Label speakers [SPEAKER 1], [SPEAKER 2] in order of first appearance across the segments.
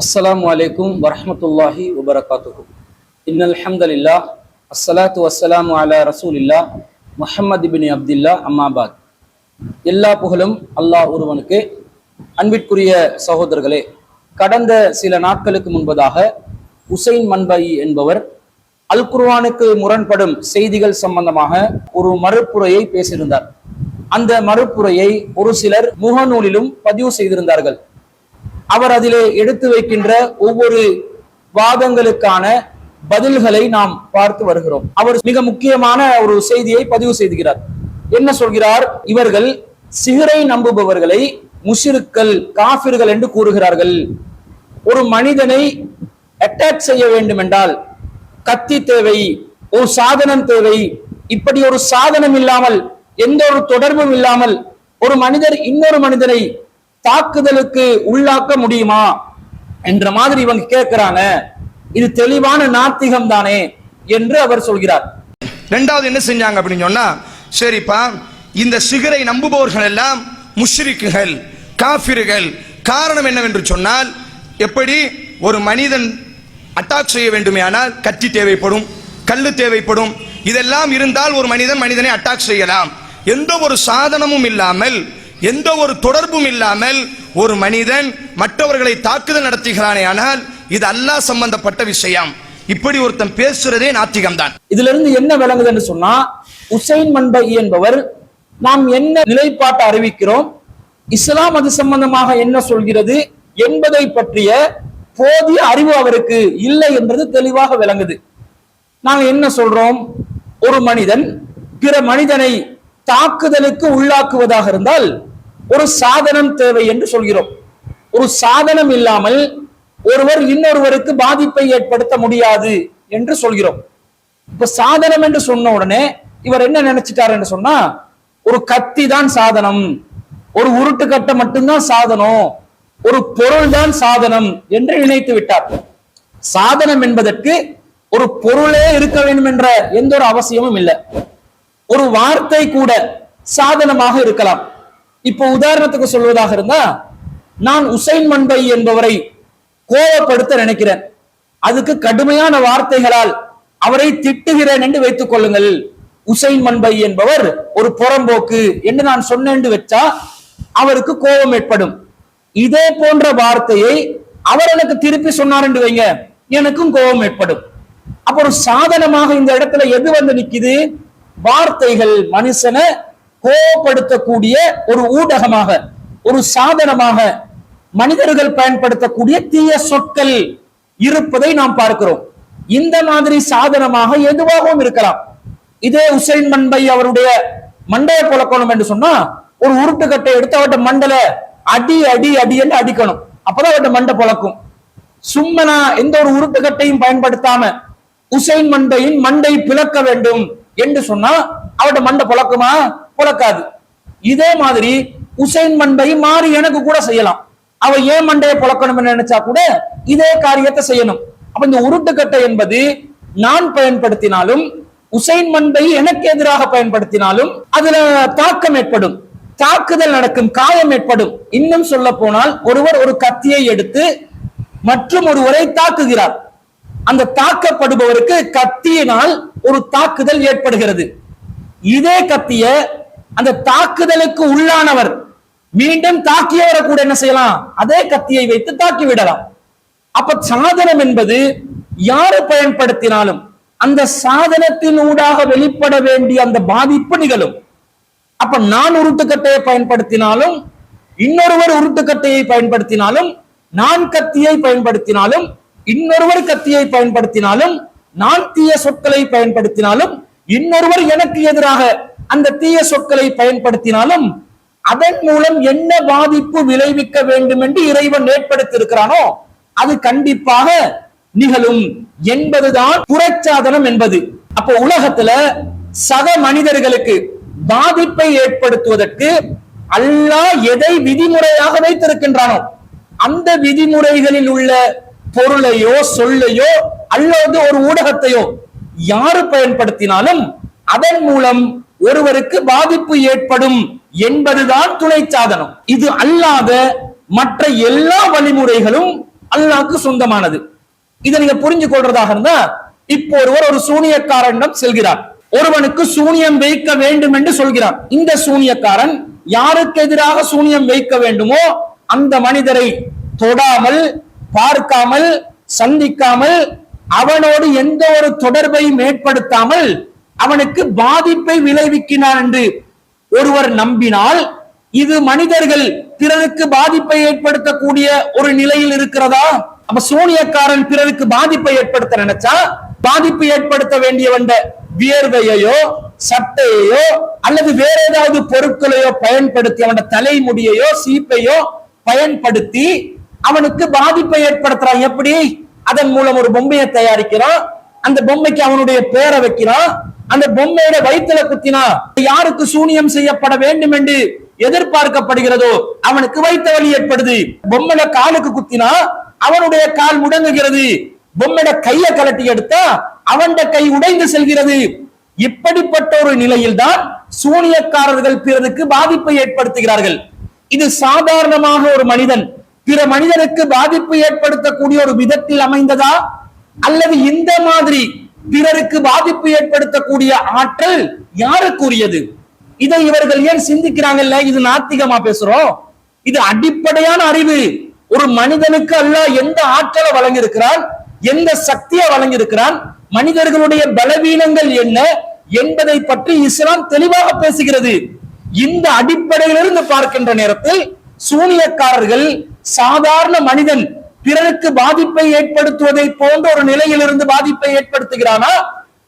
[SPEAKER 1] அஸ்ஸலாமு அலைக்கும் வரஹ்மத்துல்லாஹி வபரகாத்துஹு. இன்னல் ஹம்தலில்லாஹ் அஸ்ஸலாத்து வஸ்ஸலாமு அலா ரசூலில்லாஹ் முஹம்மது இப்னு அப்துல்லா அம்மாபாத். எல்லா புகழும் அல்லாஹ் ஒருவனுக்கு. அன்பிற்குரிய சகோதரர்களே, கடந்த சில நாட்களுக்கு முன்பதாக உசைன் மன்பை என்பவர் அல் குர்ஆனுக்கு முரண்படும் செய்திகள் சம்பந்தமாக ஒரு மறுப்புரையை பேசியிருந்தார். அந்த மறுப்புரையை ஒரு சிலர் முகநூலிலும் பதிவு செய்திருந்தார்கள். அவர் அதிலே எடுத்து வைக்கின்ற ஒவ்வொரு வாதங்களுக்கான பதில்களை நாம் பார்த்து வருகிறோம். அவர் மிக முக்கியமான ஒரு செய்தியை பதிவு செய்கிறார். என்ன சொல்கிறார்? இவர்கள் சிஹரை நம்புபவர்களை முஷ்ரிக்கள், காஃபிர்கள் என்று கூறுகிறார்கள். ஒரு மனிதனை அட்டாக் செய்ய வேண்டும் என்றால் கத்தி தேவை, ஒரு சாதனம் தேவை. இப்படி ஒரு சாதனம் இல்லாமல், எந்த ஒரு தொடர்பும் இல்லாமல் ஒரு மனிதர் இன்னொரு மனிதனை தாக்குதலுக்கு உள்ளாக்க முடியுமா என்ற மாதிரி இவங்க கேட்கிறாங்க. இது தெளிவான நாத்திகம் தானே என்று அவர் சொல்கிறார்.
[SPEAKER 2] ரெண்டாவது என்ன செஞ்சாங்க அப்படின்னு சொன்னா, சரிப்பா, இந்த சிகரை நம்புபவர்கள் எல்லாம் முஷ்ரிக்குகள், காஃபிர்கள். காரணம் என்னவென்று சொன்னால், எப்படி ஒரு மனிதன் அட்டாக் செய்ய வேண்டுமேயானால் கத்தி தேவைப்படும், கல்லு தேவைப்படும். இதெல்லாம் இருந்தால் ஒரு மனிதனை அட்டாக் செய்யலாம். எந்த ஒரு சாதனமும் இல்லாமல், எந்த ஒரு தொடர்பும் இல்லாமல் ஒரு மனிதன் மற்றவர்களை தாக்குதல் நடத்துகிறானே, ஆனால் இது அல்லாஹ் சம்பந்தப்பட்ட விஷயம். இப்படி ஒருத்தன் பேசுறதே நாத்திகம் தான்.
[SPEAKER 1] இதுல இருந்து என்ன விளங்குதுன்னு சொன்னா, உசைன் மன்பை என்பவர் நாம் என்ன நிலைப்பாட்டை அறிவிக்கிறோம், இஸ்லாம் அது சம்பந்தமாக என்ன சொல்கிறது என்பதை பற்றிய போதிய அறிவு அவருக்கு இல்லை என்பது தெளிவாக விளங்குது. நாங்க என்ன சொல்றோம்? ஒரு மனிதன் பிற மனிதனை தாக்குதலுக்கு உள்ளாக்குவதாக இருந்தால் ஒரு சாதனம் தேவை என்று சொல்கிறோம். ஒரு சாதனம் இல்லாமல் ஒருவர் இன்னொருவருக்கு பாதிப்பை ஏற்படுத்த முடியாது என்று சொல்கிறோம். இப்ப சாதனம் என்று சொன்ன உடனே இவர் என்ன நினைச்சிட்டார் என்று சொன்னா, ஒரு கத்தி தான் சாதனம், ஒரு உருட்டு கட்டை மட்டும்தான் சாதனம், ஒரு பொருள் தான் சாதனம் என்று நினைத்து விட்டார். சாதனம் என்பதற்கு ஒரு பொருளே இருக்க வேண்டும் என்ற எந்த ஒரு அவசியமும் இல்லை. ஒரு வார்த்தை கூட சாதனமாக இருக்கலாம். இப்போ உதாரணத்துக்கு சொல்வதாக இருந்தா, நான் உசைன் மன்பை என்பவரை கோபப்படுத்த நினைக்கிறேன், அதுக்கு கடுமையான வார்த்தைகளால் அவரை திட்டுகிறேன் என்று வைத்துக் கொள்ளுங்கள். உசைன் மன்பை என்பவர் ஒரு புறம்போக்கு என்று நான் சொன்னேன் வச்சா அவருக்கு கோபம் ஏற்படும். இதே போன்ற வார்த்தையை அவர் எனக்கு திருப்பி சொன்னார் என்று வைங்க, எனக்கும் கோபம் ஏற்படும். அப்ப ஒரு சாதனமாக இந்த இடத்துல எது வந்து நிக்குது? வார்த்தைகள் மனுஷனை கோபப்படுத்தக்கூடிய ஒரு ஊடகமாக, ஒரு சாதனமாக மனிதர்கள் பயன்படுத்தக்கூடிய தீய சொற்கள் இருப்பதை நாம் பார்க்கிறோம். இந்த மாதிரி சாதனமாக எதுவாகவும் இருக்கலாம். இதே உசைன் மன்பை அவருடைய மண்டையை புழக்கணும் என்று சொன்னா, ஒரு உருட்டுக்கட்டை எடுத்து அவட்ட மண்டல அடி அடி அடி என்று அடிக்கணும், அப்பதான் அவட்ட மண்டை புழக்கும். சும்மனா எந்த ஒரு உருட்டுக்கட்டையும் பயன்படுத்தாம உசைன் மன்பையின் மண்டை பிளக்க வேண்டும் என்று சொன்னா அவட்ட மண்டை புழக்குமா? புழக்காது. இதே மாதிரி உசைன் மன்பை மாறி எனக்கு கூட செய்யலாம். அவ ஏன் மண்டையை புழக்கணும் நினைச்சா கூட இதே காரியத்தை செய்யணும். அப்ப இந்த உருட்டுக்கட்டை என்பது நான் பயன்படுத்தினாலும், உசைன் மன்பை எனக்கு எதிராக பயன்படுத்தினாலும் அதுல தாக்கம் ஏற்படும், தாக்குதல் நடக்கும், காயம் ஏற்படும். இன்னும் சொல்ல போனால், ஒருவர் ஒரு கத்தியை எடுத்து மற்றும் ஒருவரை தாக்குகிறார். அந்த தாக்கப்படுபவருக்கு கத்தியினால் ஒரு தாக்குதல் ஏற்படுகிறது. இதே கத்திய அந்த தாக்குதலுக்கு உள்ளானவர் மீண்டும் தாக்கியவரை கூட என்ன செய்யலாம்? அதே கத்தியை வைத்து தாக்கி விடலாம். அப்ப சாதனம் என்பது யாரு பயன்படுத்தினாலும் அந்த சாதனத்தின் ஊடாக வெளிப்பட வேண்டிய அந்த பாதிப்பு நிகழும். அப்ப நான் உருட்டுக்கட்டையை பயன்படுத்தினாலும், இன்னொருவர் உருட்டுக்கட்டையை பயன்படுத்தினாலும், நான் கத்தியை பயன்படுத்தினாலும், இன்னொருவர் கத்தியை பயன்படுத்தினாலும், நான் தீய சொற்களை பயன்படுத்தினாலும், இன்னொருவர் எனக்கு எதிராக அந்த தீய சொற்களை பயன்படுத்தினாலும், அதன் மூலம் என்ன பாதிப்பு விளைவிக்க வேண்டும் என்று இறைவன் ஏற்படுத்தியிருக்கிறானோ அது கண்டிப்பாக நிகழும் என்பதுதான் புறச்சாதனம் என்பது. அப்போ உலகத்துல சக மனிதர்களுக்கு பாதிப்பை ஏற்படுத்துவதற்கு அல்லாஹ் எதை விதிமுறையாக வைத்திருக்கின்றானோ அந்த விதிமுறைகளில் உள்ள பொருளையோ சொல்லையோ அல்லது ஒரு ஊடகத்தையோ யாரு பயன்படுத்தினாலும் அதன் மூலம் ஒருவருக்கு பாதிப்பு ஏற்படும் என்பதுதான் துணை சாதனம். இது அல்லாத மற்ற எல்லா வழிமுறைகளும் அல்லாஹ்க்கு சொந்தமானது. இதை நீங்க புரிஞ்சு கொள்றதாக இருந்தா, இப்போ ஒருவர் ஒரு சூனியக்காரனிடம் செல்கிறார், ஒருவனுக்கு சூனியம் வைக்க வேண்டும் என்று சொல்கிறார். இந்த சூனியக்காரன் யாருக்கு எதிராக சூனியம் வைக்க வேண்டுமோ அந்த மனிதரை தொடாமல், பார்க்காமல், சந்திக்காமல், அவனோடு எந்த ஒரு தொடர்பையும் ஏற்படுத்தாமல் அவனுக்கு பாதிப்பை விளைவிக்கிறான் என்று ஒருவர் நம்பினால், இது மனிதர்கள் பிறருக்கு பாதிப்பை ஏற்படுத்தக்கூடிய ஒரு நிலையில் இருக்கிறதா? அப்ப சூனியக்காரன் பிறருக்கு பாதிப்பை ஏற்படுத்த நினைச்சா, பாதிப்பு ஏற்படுத்த வேண்டியவன் வியர்வையோ சட்டையோ அல்லது வேற ஏதாவது பொருட்களையோ பயன்படுத்தி, அவன் தலைமுடியையோ சீப்பையோ பயன்படுத்தி அவனுக்கு பாதிப்பை ஏற்படுத்துறான். எப்படி? அதன் மூலம் ஒரு பொம்மையை தயாரிக்கிறான், அந்த பொம்மைக்கு அவனுடைய பேரை வைக்கிறான், அந்த பொம்மையோட வயிற்றுல குத்தினா யாருக்கு சூனியம் செய்யப்பட வேண்டும் என்று எதிர்பார்க்கப்படுகிறதோ அவனுக்கு வயிற்று வலி ஏற்படுது. பொம்மையில காலுக்கு குத்தினா அவனுடைய கால் முடங்குகிறது, பொம்மையோட கையை கலட்டி எடுத்தா அவன் கை உடைந்து செல்கிறது. இப்படிப்பட்ட ஒரு நிலையில் தான் சூனியக்காரர்கள் பிறருக்கு பாதிப்பை ஏற்படுத்துகிறார்கள். இது சாதாரணமாக ஒரு மனிதன் பிற மனிதனுக்கு பாதிப்பு ஏற்படுத்தக்கூடிய ஒரு விதத்தில் அமைந்ததா, அல்லது இந்த மாதிரி பிறருக்கு பாதிப்பு ஏற்படுத்தக்கூடிய ஆற்றல் யாருக்குரியது? இதை இவர்கள் ஏன் சிந்திக்கிறாங்கல்ல? இது நாத்திகமா பேசுறோம்? இது அடிப்படையான அறிவு. ஒரு மனிதனுக்கு அல்லாஹ் எந்த ஆற்றலை வழங்கியிருக்கிறான், எந்த சக்தியை வழங்கியிருக்கிறான், மனிதர்களுடைய பலவீனங்கள் என்ன என்பதை பற்றி இஸ்லாம் தெளிவாக பேசுகிறது. இந்த அடிப்படையிலிருந்து பார்க்கின்ற நேரத்தில் சூனியக்காரர்கள் சாதாரண மனிதன் பிறருக்கு பாதிப்பை ஏற்படுத்துவதை போன்ற ஒரு நிலையில் இருந்து பாதிப்பை ஏற்படுத்துகிறானா,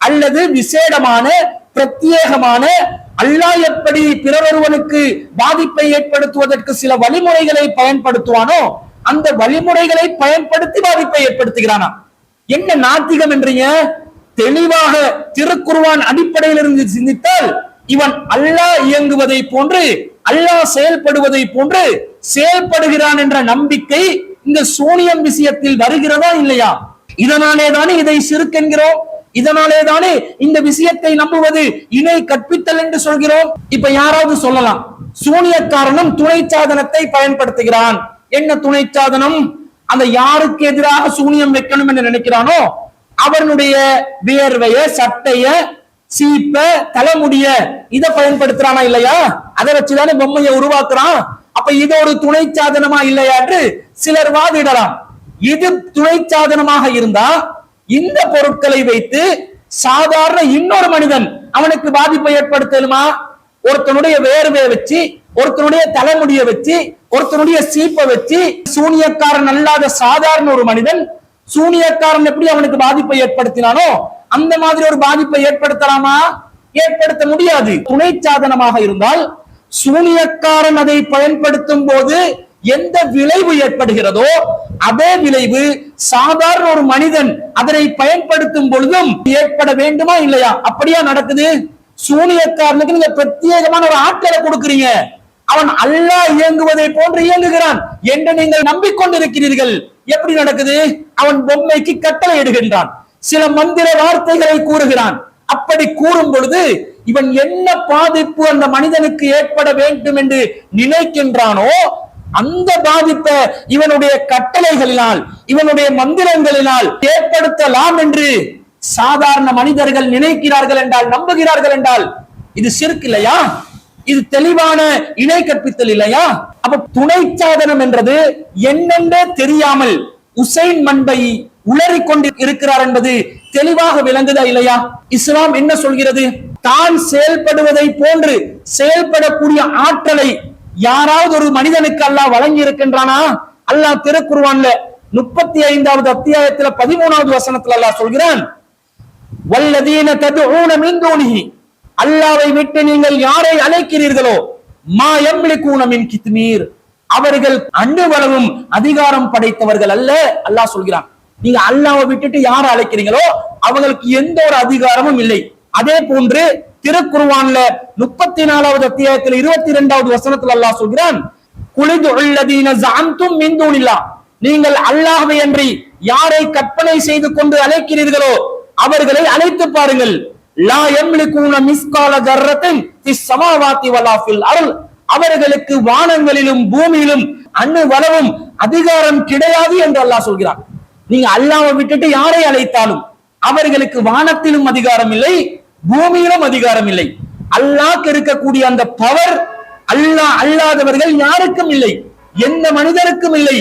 [SPEAKER 1] அல்லது விசேடமான பிரத்யேகமான அல்லாஹ் எப்படி பிறரொருவனுக்கு பாதிப்பை ஏற்படுத்துவதற்கு சில வழிமுறைகளை பயன்படுத்துவானோ அந்த வழிமுறைகளை பயன்படுத்தி பாதிப்பை ஏற்படுத்துகிறானா? என்ன நாத்திகம் என்றீங்க? தெளிவாக திருக்குர்ஆன் அடிப்படையில் இருந்து சிந்தித்தால் இவன் அல்லாஹ் இயங்குவதை போன்று, அல்லாஹ் செயல்படுவதை போன்று செயல்படுகிறான் என்ற நம்பிக்கை இந்த சூனியம் விஷயத்தில் வருகிறதா இல்லையா? இதனாலே தானே இதை ஷிர்க் என்கிறோம், இதனாலே தானே இந்த விஷயத்தை நம்புவது இணை கற்பித்தல் என்று சொல்கிறோம். இப்ப யாராவது சொல்லலாம், சூனியக்காரனும் துணை சாதனத்தை பயன்படுத்துகிறான். என்ன துணை சாதனம்? அந்த யாருக்கு எதிராக சூனியம் வைக்கணும் என்று நினைக்கிறானோ அவனுடைய வியர்வைய, சட்டைய, சீப்ப, தலைமுடிய இதை பயன்படுத்துறானா இல்லையா? அதை வச்சுதானே பொம்மையை உருவாக்குறான். அப்ப இது ஒரு துணை சாதனமா இல்லையா என்று சிலர் வாதிடலாம். இது துணை சாதனமாக இருந்தா இந்த பொருட்களை வைத்து சாதாரண இன்னொரு மனிதன் அவனுக்கு பாதிப்பை ஏற்படுத்தலுமா? ஒருத்தனுடைய வேர்வையை வச்சு, ஒருத்தனுடைய தலைமுடியை வச்சு, ஒருத்தனுடைய சீப்பை வச்சு சூனியக்காரன் அல்லாத சாதாரண ஒரு மனிதன் சூனியக்காரன் எப்படி அவனுக்கு பாதிப்பை ஏற்படுத்தினானோ அந்த மாதிரி ஒரு பாதிப்பை ஏற்படுத்தலாமா? ஏற்படுத்த முடியாது. துணை சாதனமாக இருந்தால் சூனியக்காரன் அதை பயன்படுத்தும் போது எந்த விளைவு ஏற்படுகிறதோ அதே விளைவு சாதாரண ஒரு மனிதன் அதனை பயன்படுத்தும் பொழுதும் ஏற்பட வேண்டுமா இல்லையா? அப்படியா நடக்குது? சூனியக்காரனுக்கு நீங்க பிரத்யேகமான ஒரு ஆற்றலை கொடுக்கிறீங்க, அவன் அல்லாஹ் இயங்குவதை போன்று இயங்குகிறான் என்று நீங்கள் நம்பிக்கொண்டிருக்கிறீர்கள். எப்படி நடக்குது? அவன் பொம்மைக்கு கட்டளை இடுகின்றான், சில மந்திர வார்த்தைகளை கூறுகிறான். அப்படி கூறும் பொழுது இவன் என்ன பாதிப்பு அந்த மனிதனுக்கு ஏற்பட வேண்டும் என்று நினைக்கின்றானோ அந்த பாதிப்பை இவனுடைய கட்டளைகளினால், இவனுடைய மந்திரங்களினால் ஏற்படுத்தலாம் என்று சாதாரண மனிதர்கள் நினைக்கிறார்கள் என்றால், நம்புகிறார்கள் என்றால் இது ஷிர்க் இல்லையா? இது தெளிவான இணை கற்பித்தல் இல்லையா? அப்ப துணை சாதனம் என்றது என்னென்றே தெரியாமல் உசைன் மன்பை உளறிக் கொண்டு இருக்கிறார் என்பது தெளிவாக விளங்குதா இல்லையா? இஸ்லாம் என்ன சொல்கிறது? தான் செயல்படுவதை போன்று செயல்படக்கூடிய ஆற்றலை யாராவது ஒரு மனிதனுக்கு அல்லாஹ் வழங்கி இருக்கின்றானா? அல்லாஹ் திருக்குர்ஆன்ல 35வது அத்தியாயத்துல 13வது வசனத்துல அல்லாஹ் சொல்கிறான், வல்லதீன ததுஊன மின் தூனிஹி, அல்லாஹ்வை விட்டு நீங்கள் யாரை அழைக்கிறீர்களோ, மா யம்லிகூன மின் கித்மீர், அவர்கள் அண்டுவளவும் அதிகாரம் படைத்தவர்கள் அல்ல. அல்லாஹ் சொல்கிறான், நீங்க அல்லாஹ்வை விட்டுட்டு யாரை அழைக்கிறீங்களோ அவங்களுக்கு எந்த ஒரு அதிகாரமும் இல்லை. அதே போன்று திருக்குர்ஆன்ல 34வது அத்தியாயத்தில் 22வது வசனத்தில் அல்லாஹ் சொல்கிறான், குலிதுல்லதீன ஜஅம்தும் மின் தூனில்லாஹ், நீங்கள் அல்லாஹ்வை அன்றி யாரை கற்பனை செய்து கொண்டு அழைக்கிறீர்களோ அவர்களை அழைத்து பாருங்கள். லா யம்லிகூன மிஸ்கால தர்ரத்தின் ஃபிஸ் ஸமாவாத்தி வலா ஃபில் அர்ல், அவர்களுக்கு வானங்களிலும் பூமியிலும் அணு வளவும் அதிகாரம் கிடையாது என்று அல்லாஹ் சொல்கிறான். நீங்க அல்லாஹ்வை விட்டுட்டு யாரை அழைத்தாலும் அவர்களுக்கு வானத்திலும் அதிகாரம் இல்லை, பூமியிலும் அதிகாரம் இல்லை. அல்லாஹ்க்கு இருக்கக்கூடிய அந்த பவர் அல்லாஹ் அல்லாதவர்கள் யாருக்கும் இல்லை, எந்த மனிதருக்கும் இல்லை,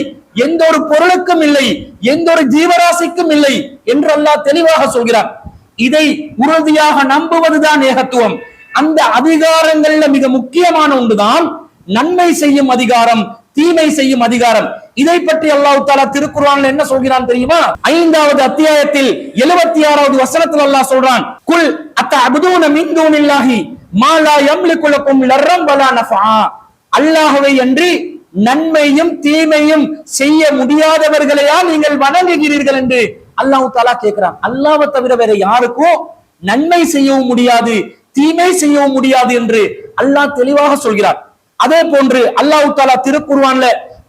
[SPEAKER 1] எந்த ஒரு பொருளுக்கும் இல்லை, எந்த ஒரு ஜீவராசிக்கும் இல்லை என்று அல்லாஹ் தெளிவாக சொல்கிறார். இதை உறுதியாக நம்புவதுதான் ஏகத்துவம். அந்த அதிகாரங்கள்ல மிக முக்கியமான ஒன்றுதான் நன்மை செய்யும் அதிகாரம், தீமை செய்யும் அதிகாரம். இதை பற்றி அல்லாஹ் தஆலா திருக்குர்ஆன்ல என்ன சொல்கிறான் தெரியுமா? 5வது அத்தியாயத்தில் 76வது வசனத்தில் அல்லாஹ் சொல்றான், குல் அத்தஅபுதூன மின் தூனில்லாஹி மா லா யம்லிகு லக்கும் லர்ரம் வலா நஃபா. அல்லாஹ்வை அன்றி நன்மையும் தீமையும் செய்ய முடியாதவர்களையா நீங்கள் வணங்குகிறீர்கள் என்று அல்லாஹ் தஆலா கேட்கிறான். அல்லாஹ்வை தவிர வேற யாருக்கும் நன்மை செய்யவும் முடியாது, தீமை செய்யவும் முடியாது என்று அல்லாஹ் தெளிவாக சொல்கிறார். அதே போன்று அல்லாஹ் தஆலா திருக்குர்ஆன்ல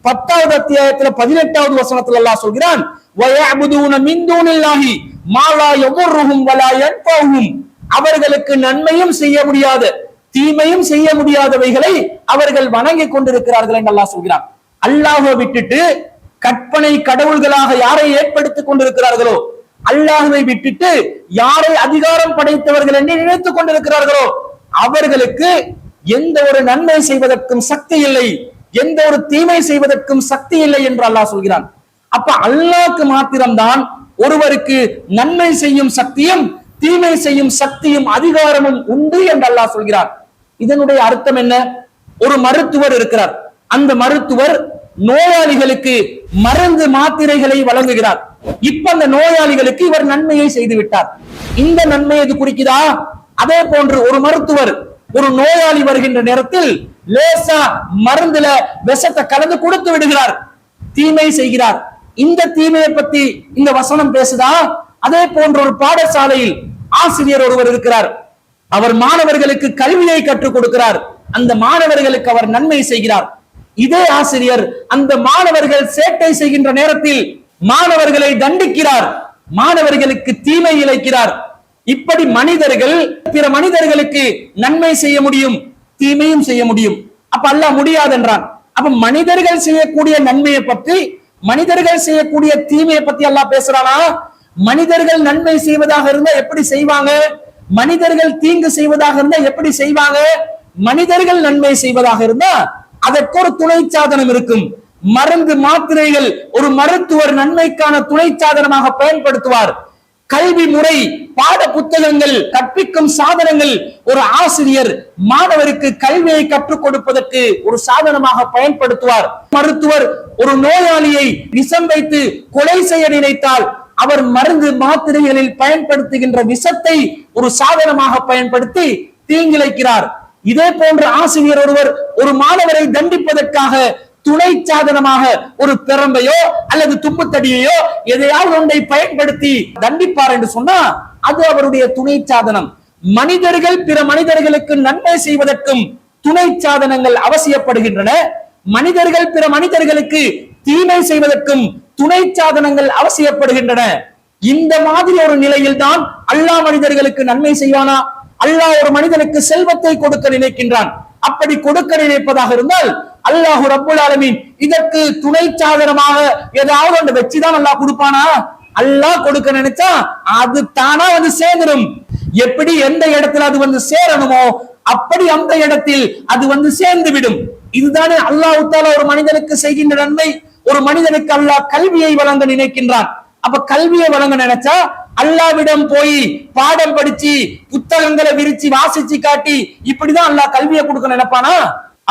[SPEAKER 1] 10வது அத்தியாயத்துல 18வது வசனத்தில் அல்லாஹ் சொல்கிறான், வயஅபுதூன மின் தூனில்லாஹி மா லா யதுர்ருஹும் வலா யன்ஃபஉஹும். அவர்களுக்கு நன்மையும் செய்ய முடியாத தீமையும் செய்ய முடியாதவைகளை அவர்கள் வணங்கிக் கொண்டிருக்கிறார்கள் என்று அல்லாஹ் சொல்கிறான். அல்லாஹ்வை விட்டுட்டு கற்பனை கடவுள்களாக யாரை ஏற்படுத்திக் கொண்டிருக்கிறார்களோ, அல்லாஹ்வை விட்டுட்டு யாரை அதிகாரம் படைத்தவர்கள் என்று நினைத்துக் கொண்டிருக்கிறார்களோ அவர்களுக்கு எந்த ஒரு நன்மை செய்வதற்கும் சக்தி இல்லை, எந்த ஒரு தீமை செய்வதற்கும் சக்தி இல்லை என்று அல்லாஹ் சொல்கிறான். அப்ப அல்லாஹ்க்கு மாத்திரம்தான் ஒருவருக்கு நன்மை செய்யும் சக்தியும் தீமை செய்யும் சக்தியும் அதிகாரமும் உண்டு என்று அல்லாஹ் சொல்கிறார். இதனுடைய அர்த்தம் என்ன? ஒரு மருத்துவர் இருக்கிறார், அந்த மருத்துவர் நோயாளிகளுக்கு மருந்து மாத்திரைகளை வழங்குகிறார். இப்ப அந்த நோயாளிகளுக்கு இவர் நன்மையை செய்து விட்டார். இந்த நன்மையை இது குறிக்குதா? அதே போன்று ஒரு மருத்துவர் ஒரு நோயாளி வருகின்ற நேரத்தில் லேசா மருந்துல விஷத்தை கலந்து கொடுத்து விடுகிறார், தீமை செய்கிறார். இந்த தீமையை பத்தி இந்த வசனம் பேசுதா? அதே போன்ற ஒரு பாடசாலையில் ஆசிரியர் ஒருவர் இருக்கிறார், அவர் மாணவர்களுக்கு கல்வியை கற்றுக் கொடுக்கிறார், அந்த மாணவர்களுக்கு அவர் நன்மை செய்கிறார். இதே ஆசிரியர் அந்த மாணவர்கள் சேட்டை செய்கின்ற நேரத்தில் மாணவர்களை தண்டிக்கிறார், மாணவர்களுக்கு தீமை இழைக்கிறார். இப்படி மனிதர்கள் பிற மனிதர்களுக்கு நன்மை செய்ய முடியும், தீமையும் செய்ய முடியும். அப்ப அல்லாஹ் முடியாது என்றான். அப்ப மனிதர்கள் செய்யக்கூடிய நன்மையை பற்றி, மனிதர்கள் செய்யக்கூடிய தீமையை பத்தி அல்லாஹ் பேசுறானா? மனிதர்கள் நன்மை செய்வதாக இருந்தா எப்படி செய்வாங்க, மனிதர்கள் தீங்கு செய்வதாக இருந்தா எப்படி செய்வாங்க? மனிதர்கள் நன்மை செய்வதாக இருந்தா அதற்கு ஒரு துணை சாதனம் இருக்கும். மருந்து மாத்திரைகள் ஒரு மருத்துவர் நன்மைக்கான துணை சாதனமாக பயன்படுத்துவார். கல்வி முறை, பாட புத்தகங்கள், கற்பிக்கும் சாதனங்கள் ஒரு ஆசிரியர் மாணவருக்கு கல்வியை கற்றுக் கொடுப்பதற்கு ஒரு சாதனமாக பயன்படுத்துவார். மருத்துவர் ஒரு நோயாளியை விஷம் வைத்து கொலை செய்ய நினைத்தால் அவர் மருந்து மாத்திரைகளில் பயன்படுத்துகின்ற விஷத்தை ஒரு சாதனமாக பயன்படுத்தி தீங்கிழைக்கிறார். இதே போன்ற ஆசிரியர் ஒருவர் ஒரு மாணவரை தண்டிப்பதற்காக துணை சாதனமாக ஒரு பெரம்பையோ அல்லது தும்புத்தடியையோ எதையாவது ஒன்றை பயன்படுத்தி தண்டிப்பார் என்று சொன்னா அது அவருடைய துணை சாதனம். மனிதர்கள் பிற மனிதர்களுக்கு நன்மை செய்வதற்கும் துணை சாதனங்கள் அவசியப்படுகின்றன, மனிதர்கள் பிற மனிதர்களுக்கு தீமை செய்வதற்கும் துணை சாதனங்கள் அவசியப்படுகின்றன. இந்த மாதிரி ஒரு நிலையில் தான் அல்லாஹ் மனிதர்களுக்கு நன்மை செய்வானா? அல்லாஹ் ஒரு மனிதனுக்கு செல்வத்தை கொடுக்க நினைக்கின்றான். அப்படி கொடுக்க நினைப்பதாக இருந்தால் அல்லாஹ் ரப்புல் ஆலமீன் இதற்கு துணை சாதனமாக ஏதாவது ஒன்று வச்சுதான் அல்லாஹ் கொடுப்பானா? அல்லாஹ் கொடுக்க நினைச்சா அது தானா வந்து சேர்ந்துடும். எப்படி எந்த இடத்துல அது வந்து சேரணுமோ அப்படி அந்த இடத்தில் அது வந்து சேர்ந்து விடும். இதுதானே அல்லாஹ் தஆலா ஒரு மனிதனுக்கு செய்கின்ற நன்மை. ஒரு மனிதனுக்கு அல்லாஹ் கல்வியை வழங்க நினைக்கின்றான். அப்ப கல்வியை வழங்க நினைச்சா அல்லாஹ்விடம் போய் பாடம் படிச்சு புத்தகங்களை விரிச்சு வாசிச்சு காட்டி இப்படிதான் அல்லாஹ் கல்வியை கொடுக்க நினைப்பானா?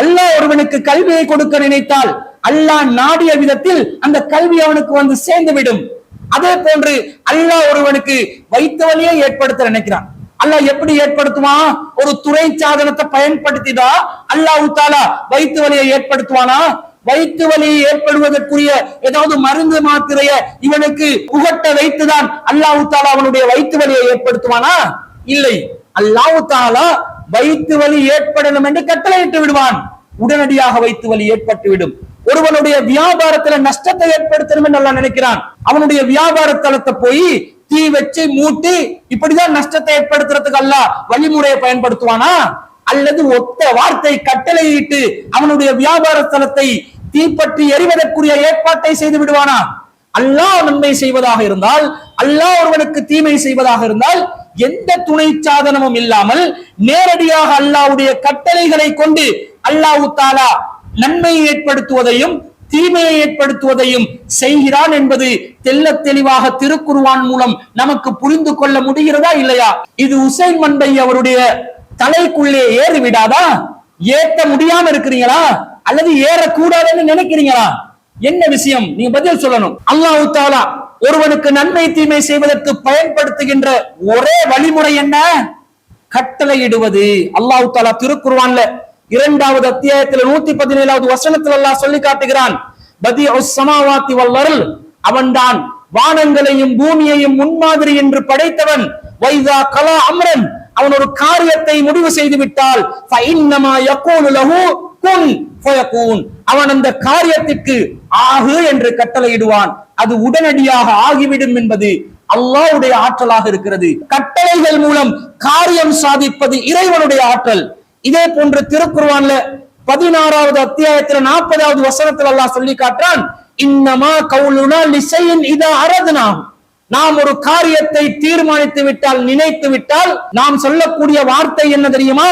[SPEAKER 1] அல்லாஹ் ஒருவனுக்கு கல்வியை கொடுக்க நினைத்தால் அல்லாஹ் நாடிய விதத்தில் அந்த கல்வி அவனுக்கு வந்து சேர்ந்து விடும். அதே போன்று அல்லாஹ் ஒருவனுக்கு வைத்த வழியை ஏற்படுத்த நினைக்கிறான். அல்லாஹ் எப்படி ஏற்படுத்துவான்? ஒரு துணை சாதனத்தை பயன்படுத்திதான் அல்லாஹ் தஆலா வைத்த வழியை ஏற்படுத்துவானா? வயிற்று வலி ஏற்படுவதற்குரிய ஏதாவது மருந்து மாத்திரைய இவனுக்கு புகட்ட வைத்துதான் அல்லாஹ் தஆலா அவனுடைய வயிற்று வலியை ஏற்படுத்துவானா? இல்லை. அல்லாஹ் தஆலா வயிற்று வலி ஏற்படணும் என்று கட்டளையிட்டு விடுவான், உடனடியாக வயிற்று வலி ஏற்பட்டுவிடும். ஒருவனுடைய வியாபாரத்துல நஷ்டத்தை ஏற்படுத்தணும் என்று அல்லாஹ் நினைக்கிறான், அவனுடைய வியாபார தளத்தை போய் தீ வச்சு மூட்டி இப்படிதான் நஷ்டத்தை ஏற்படுத்துறதுக்கு அல்லாஹ் வழிமுறையை பயன்படுத்துவானா? அல்லது ஒத்த வார்த்தை கட்டளையிட்டு அவனுடைய வியாபார ஸ்தலத்தை தீப்பற்றி எரிவதற்குரிய ஏற்பாட்டை செய்து விடுவானா? அல்லாஹ் நன்மை செய்வதாக இருந்தால், அல்லாஹ் ஒருவனுக்கு தீமை செய்வதாக இருந்தால், எந்த துணை சாதனமும் இல்லாமல் நேரடியாக அல்லாஹ்வுடைய கட்டளைகளை கொண்டு அல்லாஹ் தஆலா நன்மையை ஏற்படுத்துவதையும் தீமையை ஏற்படுத்துவதையும் செய்கிறான் என்பது தெள்ளத் தெளிவாக திருக்குர்ஆன் மூலம் நமக்கு புரிந்து கொள்ள முடிகிறதா இல்லையா? இது உசைன் மன்பை அவருடைய தலைக்குள்ளே ஏறி விடாதா? ஏற்ற முடியாம இருக்கிறீங்களா அல்லது ஏறக்கூடாதுன்னு நினைக்கிறீங்களா? என்ன விஷயம்? நீங்க பதில் சொல்லணும். அல்லாஹ் தஆலா ஒருவனுக்கு நன்மை தீமை செய்வதற்கு பயன்படுத்துகின்ற ஒரே வழிமுறை என்ன? கட்டளையிடுவது. அல்லாஹ் தஆலா திருக்குர்ஆன்ல 2வது அத்தியாயத்தில் 117வது வசனத்தில் அல்லாஹ் சொல்லி காட்டுகிறான், பதிஉஸ் ஸமாவாத்தி வல் அர்ல், அவன்தான் வானங்களையும் பூமியையும் முன்மாதிரி என்று படைத்தவன். வைதா கலா அம்ரன், அவன் ஒரு காரியத்தை முடிவு செய்து விட்டால் ஃபஇன்னமா யகூலு லஹு குன் ஃபயகூன், அவன் அந்த காரியத்திற்கு ஆகு என்று கட்டளையிடுவான், அது உடனடியாக ஆகிவிடும் என்பது அல்லாஹ்வுடைய ஆற்றலாக இருக்கிறது. கட்டளைகள் மூலம் காரியம் சாதிப்பது இறைவனுடைய ஆற்றல். இதே போன்று திருக்குர்ஆன்ல 16வது அத்தியாயத்தில் 40வது வசனத்தில் அல்லாஹ் சொல்லி காட்டுறான், இன்னமா கவுலுனா லிஷைஇன் இதா அரத்னா, நாம் ஒரு காரியத்தை தீர்மானித்து விட்டால், நினைத்து விட்டால், நாம் சொல்லக்கூடிய வார்த்தை என்ன தெரியுமா?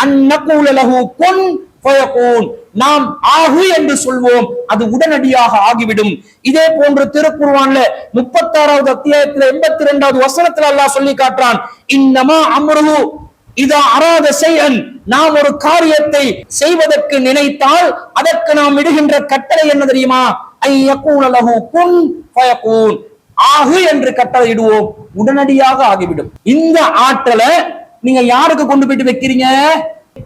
[SPEAKER 1] அன்னகூல லஹு குன் ஃபயகூன், நாம் ஆகு என்று சொல்வோம், அது உடனடியாக ஆகிவிடும். இதே போன்று திருக்குர்ஆன்ல 36வது அத்தியாயத்தில் 82வது வசனத்தில் அல்லாஹ் சொல்லி காட்டுறான், இன்னமா அம்ருஹு இதா அராத ஷைஅன், நாம் ஒரு காரியத்தை செய்வதற்கு நினைத்தால் அதற்கு நாம் இடுகின்ற கட்டளை என்ன தெரியுமா? ஐயகூல லஹு குன் ஃபயகூன், ஆகு என்று கட்டளை இடுவோம், உடனடியாக ஆகிவிடும். இந்த ஆற்றலை நீங்க யாருக்கு கொண்டு போயிட்டு வைக்கிறீங்க?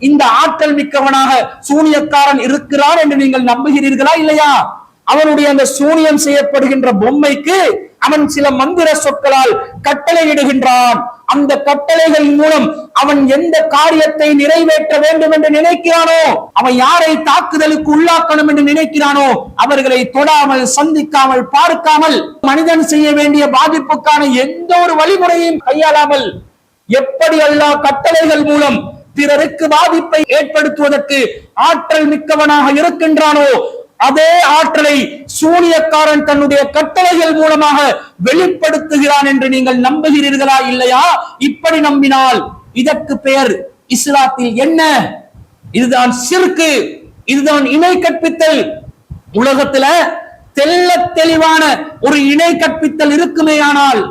[SPEAKER 1] இந்த ஆற்றல் மிக்கவனாக சூனியக்காரன் இருக்கிறான் என்று நீங்கள் நம்புகிறீர்களா இல்லையா? அவனுடைய அந்த சூனியம் செய்யப்படுகின்ற பொம்மைக்கு அவன் சில மந்திர சொற்களால் கட்டளை இடுகின்றான். அந்த கட்டளைகள் மூலம் அவன் எந்த காரியத்தை நிறைவேற்ற வேண்டும் என்று நினைக்கிறானோ, அவன் யாரை தாக்குதலுக்கு உள்ளாக்கணும் என்று நினைக்கிறானோ, அவர்களை தொடாமல், சந்திக்காமல், பார்க்காமல், மனிதன் செய்ய வேண்டிய பாதிப்புக்கான எந்த ஒரு வழிமுறையையும் கையாளாமல், எப்படி அல்லாஹ் கட்டளைகள் மூலம் பிறருக்கு பாதிப்பை ஏற்படுத்துவதற்கு ஆற்றல் மிக்கவனாக இருக்கின்றானோ, அதே ஆற்றலை சூனியக்காரன் தன்னுடைய கட்டளைகள் மூலமாக வெளிப்படுத்துகிறான் என்று நீங்கள் நம்புகிறீர்களா இல்லையா? இப்படி நம்பினால் இதற்கு பெயர் இஸ்லாத்தில் என்ன? இதுதான் ஷிர்க், இதுதான் இணை கற்பித்தல். உலகத்துல தெள்ளத் தெளிவான ஒரு இணை கற்பித்தல் இருக்குமேயானால்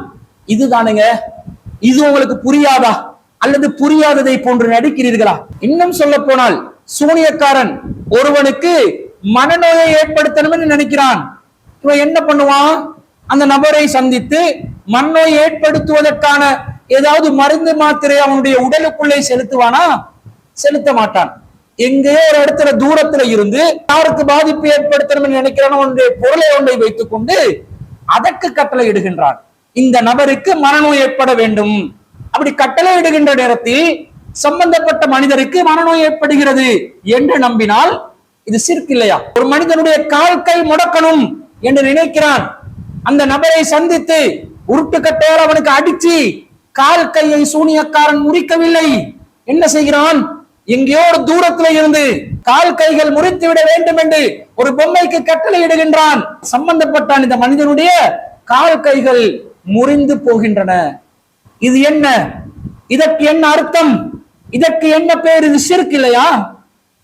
[SPEAKER 1] இதுதானுங்க. இது உங்களுக்கு புரியாதா அல்லது புரியாததை போன்று நடிக்கிறீர்களா? இன்னும் சொல்ல போனால் சூனியக்காரன் ஒருவனுக்கு மனநோயை ஏற்படுத்தணும்னு நினைக்கிறான். இவன் என்ன பண்ணுவான்? அந்த நபரை சந்தித்து மனநோய் ஏற்படுத்துவதற்கான ஏதாவது மருந்து மாத்திரை அவனுடைய உடலுக்குள்ளே செலுத்துவானா? செலுத்த மாட்டான். எங்கேயோ ஒரு இடத்துல தூரத்துல இருந்து யாருக்கு பாதிப்பு ஏற்படுத்தணும் நினைக்கிறான் அவனுடைய பொருளை ஒன்றை வைத்துக் கொண்டு அதற்கு கட்டளை இடுகின்றான். இந்த நபருக்கு மனநோய் ஏற்பட வேண்டும். அப்படி கட்டளை இடுகின்ற நேரத்தில் சம்பந்தப்பட்ட மனிதருக்கு மனநோய் ஏற்படுகிறது என்று நம்பினால் இது ஷிர்க் இல்லையா? ஒரு மனிதனுடைய கால் கை முடக்கணும் என்று நினைக்கிறான். அந்த நபரை சந்தித்து உருட்டுக்கட்டையால் அவனுக்கு அடிச்சு கால் கையை சூனியக்காரன் முறிக்கவில்லை. என்ன செய்கிறான்? எங்கேயோ ஒரு தூரத்துல இருந்து கால் கைகள் முறித்து விட வேண்டும் என்று ஒரு பொம்மைக்கு கட்டளை இடுகின்றான். சம்பந்தப்பட்டான் இந்த மனிதனுடைய கால் கைகள் முறிந்து போகின்றன. இது என்ன? இதற்கு என்ன அர்த்தம்? இதற்கு என்ன பேர்? இது ஷிர்க் இல்லையா?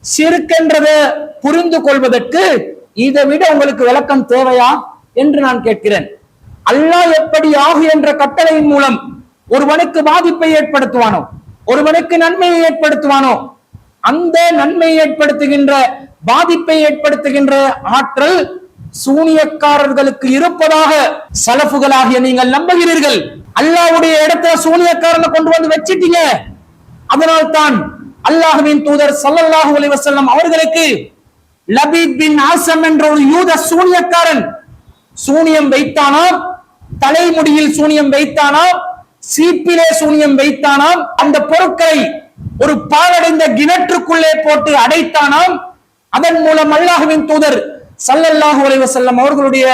[SPEAKER 1] ஷிர்க் என்றதை புரிந்து கொள்வதற்கு இதை விட உங்களுக்கு விளக்கம் தேவையா என்று நான் கேட்கிறேன். அல்லாஹ் எப்படி ஆகு என்ற கட்டளையின் மூலம் ஒருவனுக்கு பாதிப்பை ஏற்படுத்துவானோ, ஒருவனுக்கு நன்மையை ஏற்படுத்துவானோ, அந்த நன்மையை ஏற்படுத்துகின்ற பாதிப்பை ஏற்படுத்துகின்ற ஆற்றல் சூனியக்காரர்களுக்கு இருப்பதாக சலஃபுகளாகிய நீங்கள் நம்புகிறீர்கள். அல்லாஹ்வுடைய இடத்துல சூனியக்காரனை கொண்டு வந்து வச்சிட்டீங்க. அதனால்தான் அல்லாஹ்வின் தூதர் ஸல்லல்லாஹு அலைஹி வஸல்லம் அவர்களுக்கு லபீத் பின் ஆசம் என்ற ஒரு யூத சூனியக்காரன் சூனியம் வைத்தானாம், தலைமுடியில் சூனியம் வைத்தானாம், சீப்பிலே சூனியம் வைத்தானாம், அந்த பொருட்களை ஒரு பாழடைந்த கிணற்றுக்குள்ளே போட்டு அடைத்தானாம். அதன் மூலம் அல்லாஹ்வின் தூதர் ஸல்லல்லாஹு அலைஹி வஸல்லம் அவர்களுடைய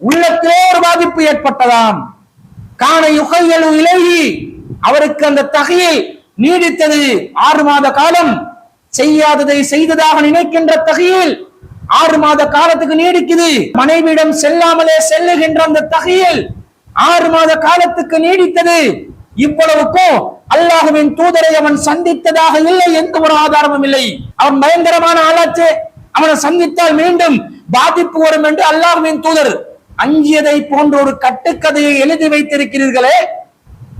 [SPEAKER 1] உள்ளத்திலே ஒரு பாதிப்பு ஏற்பட்டதாம். கான யுகையலு இலைஹி, அவருக்கு அந்த தகையில் நீடித்தது 6 மாத காலம். செய்யாததை செய்ததாக நினைக்கின்ற தகையில் 6 மாத காலத்துக்கு நீடிக்குது. மனைவியிடம் செல்லாமலே செல்லுகின்ற அந்த தகையில் 6 மாத காலத்துக்கு நீடித்தது. இவ்வளவுக்கும் அல்லாஹ்வின் தூதரை அவன் சந்தித்ததாக இல்லை, எந்த ஒரு ஆதாரமும் இல்லை. அவன் பயங்கரமான ஆளாச்சு, அவனை சந்தித்தால் மீண்டும் பாதிப்பு வரும் என்று அல்லாஹ்வின் தூதர் அஞ்சியதை போன்ற ஒரு கட்டுக்கதையை எழுதி வைத்திருக்கிறீர்களே,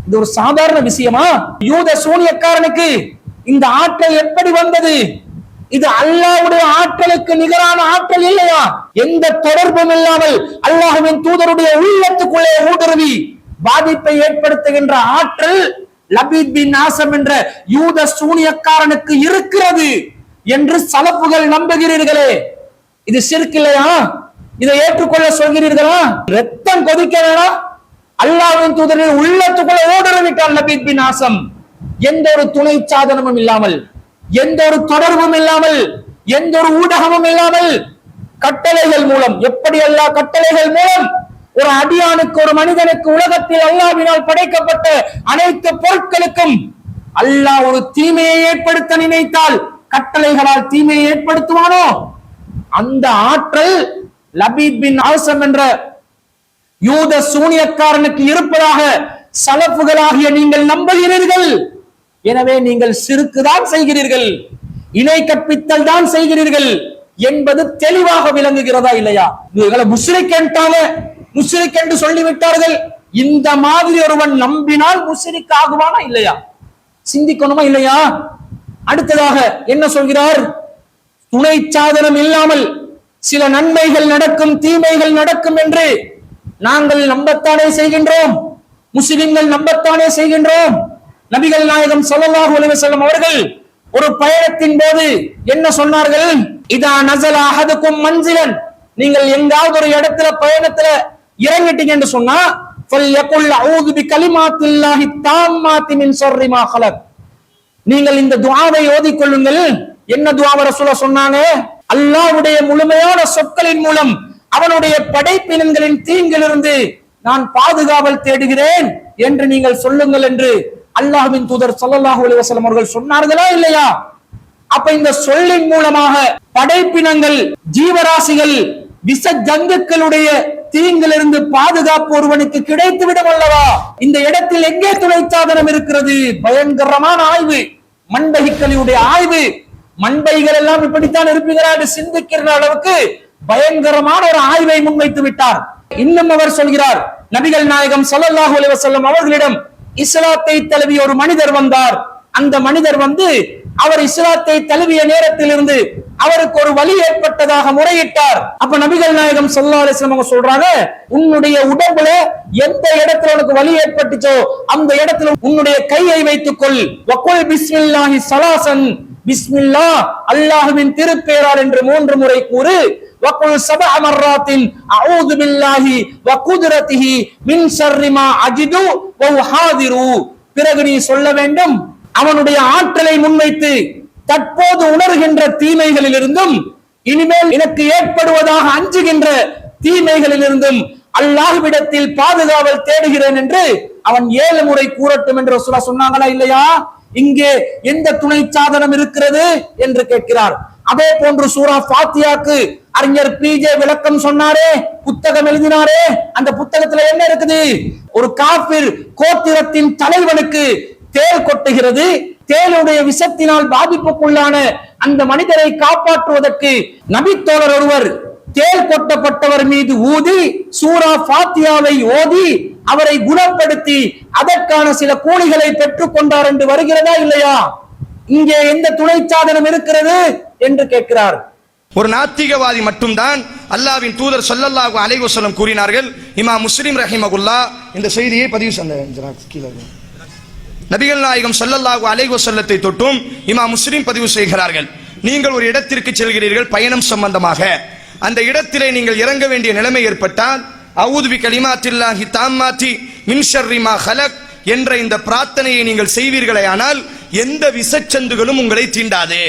[SPEAKER 1] இது ஒரு சாதாரண விஷயமா? யூத சூனியக்காரனுக்கு இந்த ஆற்றல் எப்படி வந்தது? இது அல்லாஹ்வுடைய ஆற்றலுக்கு நிகரான ஆற்றல் இல்லையா? எந்த தொடர்பும் இல்லாமல் அல்லாஹ்வின் தூதருடைய உள்ளத்துக்குள்ளே ஊடுருவி பாதிப்பை ஏற்படுத்துகின்ற ஆற்றல் லபீத் பின் ஆசம் என்ற யூத சூனியக்காரனுக்கு இருக்கிறது என்று சலப்புகள் நம்புகிறீர்களே, இது ஷிர்க் இல்லையா? இதை ஏற்றுக்கொள்ள சொல்கிறீர்களா? ரத்தம் கொதிக்க வேணாம், அல்லாஹ்வின் தூதரின் உள்ளத்துக்குள்ள ஊடுருவிட்டார் லபீத் பின் ஆசம். எந்த ஒரு துணை சாதனமும் இல்லாமல், எந்த ஒரு தொடர்பும் இல்லாமல், எந்த ஒரு ஊடகமும் இல்லாமல், கட்டளைகள் மூலம், எப்படி அல்லாஹ் கட்டளைகள் மூலம் ஒரு அடியானுக்கு, ஒரு மனிதனுக்கு உலகத்தில் அல்லாஹ்வினால் படைக்கப்பட்ட அனைத்து பொருட்களுக்கும் அல்லாஹ் ஒரு தீமையை ஏற்படுத்த நினைத்தால் கட்டளைகளால் தீமையை ஏற்படுத்துவானோ, அந்த ஆற்றல் லபீத் பின் ஆசம் என்ற யூத சூனியக்காரனுக்கு இருப்பதாக சலப்புகளாகிய நீங்கள் நம்புகிறீர்கள். எனவே நீங்கள் ஷிர்க் தான் செய்கிறீர்கள், இணை கற்பித்தல் தான் செய்கிறீர்கள் என்பது தெளிவாக விளங்குகிறதா இல்லையா? இவர்களை முஸ்லிக் என்று சொல்லிவிட்டார்கள். இந்த மாதிரி ஒருவன் நம்பினால் முஸ்லிக் ஆகுவானா இல்லையா? சிந்திக்கணுமா இல்லையா? அடுத்ததாக என்ன சொல்கிறார்? துணை சாதனம் இல்லாமல் சில நன்மைகள் நடக்கும், தீமைகள் நடக்கும் என்று நாங்கள் நம்பத்தானே செய்கின்றோம், முஸ்லிம்கள் நம்பத்தானே செய்கின்றோம். நபிகள் நாயகம் ஸல்லல்லாஹு அலைஹி வஸல்லம் அவர்கள் ஒரு பயணத்தின் போது என்ன சொன்னார்கள்? இதா நஸல அஹதுக்கும் மன்சிலன், நீங்கள் எங்காவது ஒரு இடத்துல பயணத்துல இறங்கிட்டீங்க என்று சொன்னா ஃபல்யகுல் அஊது பிகலிமாத்தில்லாஹி தாம்மாத்தி மின் ஷர்ரி மா ஹலக், நீங்கள் இந்த துஆவை ஓதிக் கொள்ளுங்கள். என்ன துஆவை ரசூலுல்லாஹ் சொன்னாங்க? அல்லாஹ்வுடைய முழுமையான சொற்களின் மூலம் அவனுடைய படைப்பினங்களின் தீங்கிலிருந்து நான் பாதுகாவல் தேடுகிறேன் என்று நீங்கள் சொல்லுங்கள் என்று அல்லாஹ்வின் தூதர் ஸல்லல்லாஹு அலைஹி வஸல்லம் அவர்கள் சொன்னார்களா இல்லையா? அப்ப இந்த சொல்லின் மூலமாக படைப்பினங்கள், ஜீவராசிகள், விஷ ஜந்துக்களுடைய தீங்கிலிருந்து பாதுகாப்பு ஒருவனுக்கு கிடைத்து விடும் அல்லவா? இந்த இடத்தில் எங்கே துணை சாதனம் இருக்கிறது? பயங்கரமான ஆய்வு, மண்பைகளுடைய ஆய்வு. மண்பைகள் எல்லாம் இப்படித்தான் இருப்பீங்களா என்று சிந்திக்கிற அளவுக்கு பயங்கரமான ஒரு ஆய்வை முன்வைத்து விட்டார். இன்னும் அவர் சொல்கிறார், நபிகள் நாயகம் ஸல்லல்லாஹு அலைஹி வஸல்லம் அவர்களிடம் இஸ்லாத்தை தழுவிய ஒரு மனிதர் வந்தார். அந்த மனிதர் வந்து அவர் இஸ்லாத்தை தழுவிய நேரத்தில் இருந்து அவருக்கு ஒரு வலி ஏற்பட்டதாக முறையிட்டார். அப்ப நபிகள் நாயகம் ஸல்லல்லாஹு அலைஹி வஸல்லம் சொல்றாங்க, உன்னுடைய உடம்புல எந்த இடத்துல உனக்கு வலி ஏற்பட்டுச்சோ அந்த இடத்துல உன்னுடைய கையை வைத்துக்கொள். வகுல் பிஸ்மில்லாஹி ஸலாசன், பிஸ்மில்லா அல்லாஹ்வின் திருப்பெயரால் என்று 3 முறை கூறு. வகுல் சபஅ மர்ராத்தின் அஊது பில்லாஹி வ குத்ரத்திஹி மின் ஷர்ரி மா அஜிது வ உஹாதிரு, பிறகு நீ சொல்ல வேண்டும், அவனுடைய ஆற்றலை முன்வைத்து தற்போது உணர்கின்ற தீமைகளிலிருந்தும் இனிமேல் எனக்கு ஏற்படுவதாக அஞ்சுகின்ற தீமைகளிலிருந்தும் அல்லாஹ்விடத்தில் பாதுகாவல் தேடுகிறேன் என்று அவன் 7 முறை கூறட்டும் என்று ரசூலுல்லாஹ் சொன்னாங்களா இல்லையா? இங்கே எந்த துணை சாதனம் இருக்கிறது என்று கேட்கிறார். அதே போன்று சூரா ஃபாத்தியாக்கு அறிஞர் பிஜே விளக்கம் சொன்னாரே, புத்தகம் எழுதினாரே, அந்த புத்தகத்துல என்ன இருக்குது? ஒரு காபிர் கோத்திரத்தின் தலைவனுக்கு தேள் கொட்டுகிறது, தேளுடைய விஷத்தினால் பாதிப்புக்குள்ளான அந்த மனிதரை காப்பாற்றுவதற்கு நபித்தோழர் ஒருவர் தேள் கொட்டப்பட்டவர் மீது ஊதி சூரா ஃபாத்தியாவை ஓதி அவரை குணப்படுத்தி அதற்கான சில கூலிகளை பெற்றுக் கொண்டார் என்று வருகிறதா இல்லையா? இங்கே எந்த துணை சாதனம் இருக்கிறது என்று கேட்கிறார்.
[SPEAKER 2] ஒரு நாத்திகவாதி மட்டும்தான் அல்லாஹ்வின் தூதர் ஸல்லல்லாஹு அலைஹி வஸல்லம் கூறினார்கள். இமாம் முஸ்லிம் ரஹிமகுல்லாஹ் இந்த செய்தியை பதிவு செய்தார்கள். நபிகள் நாயகம் ஸல்லல்லாஹு அலைஹி வஸல்லத்தை தொட்டும் இமாம் முஸ்லிம் பதிவு செய்கிறார்கள். நீங்கள் ஒரு இடத்திற்கு செல்கிறீர்கள் பயணம் சம்பந்தமாக, அந்த இடத்திலே நீங்கள் இறங்க வேண்டிய நிலைமை ஏற்பட்டால் அஊது பிகலிமாத்தில்லாஹி தாம்மாத்தி மின் ஷர்ரி மா ஹலக் என்ற இந்த பிரார்த்தனையை நீங்கள் செய்வீர்களேயானால் எந்த விஷச்சந்துகளும் உங்களை தீண்டாது.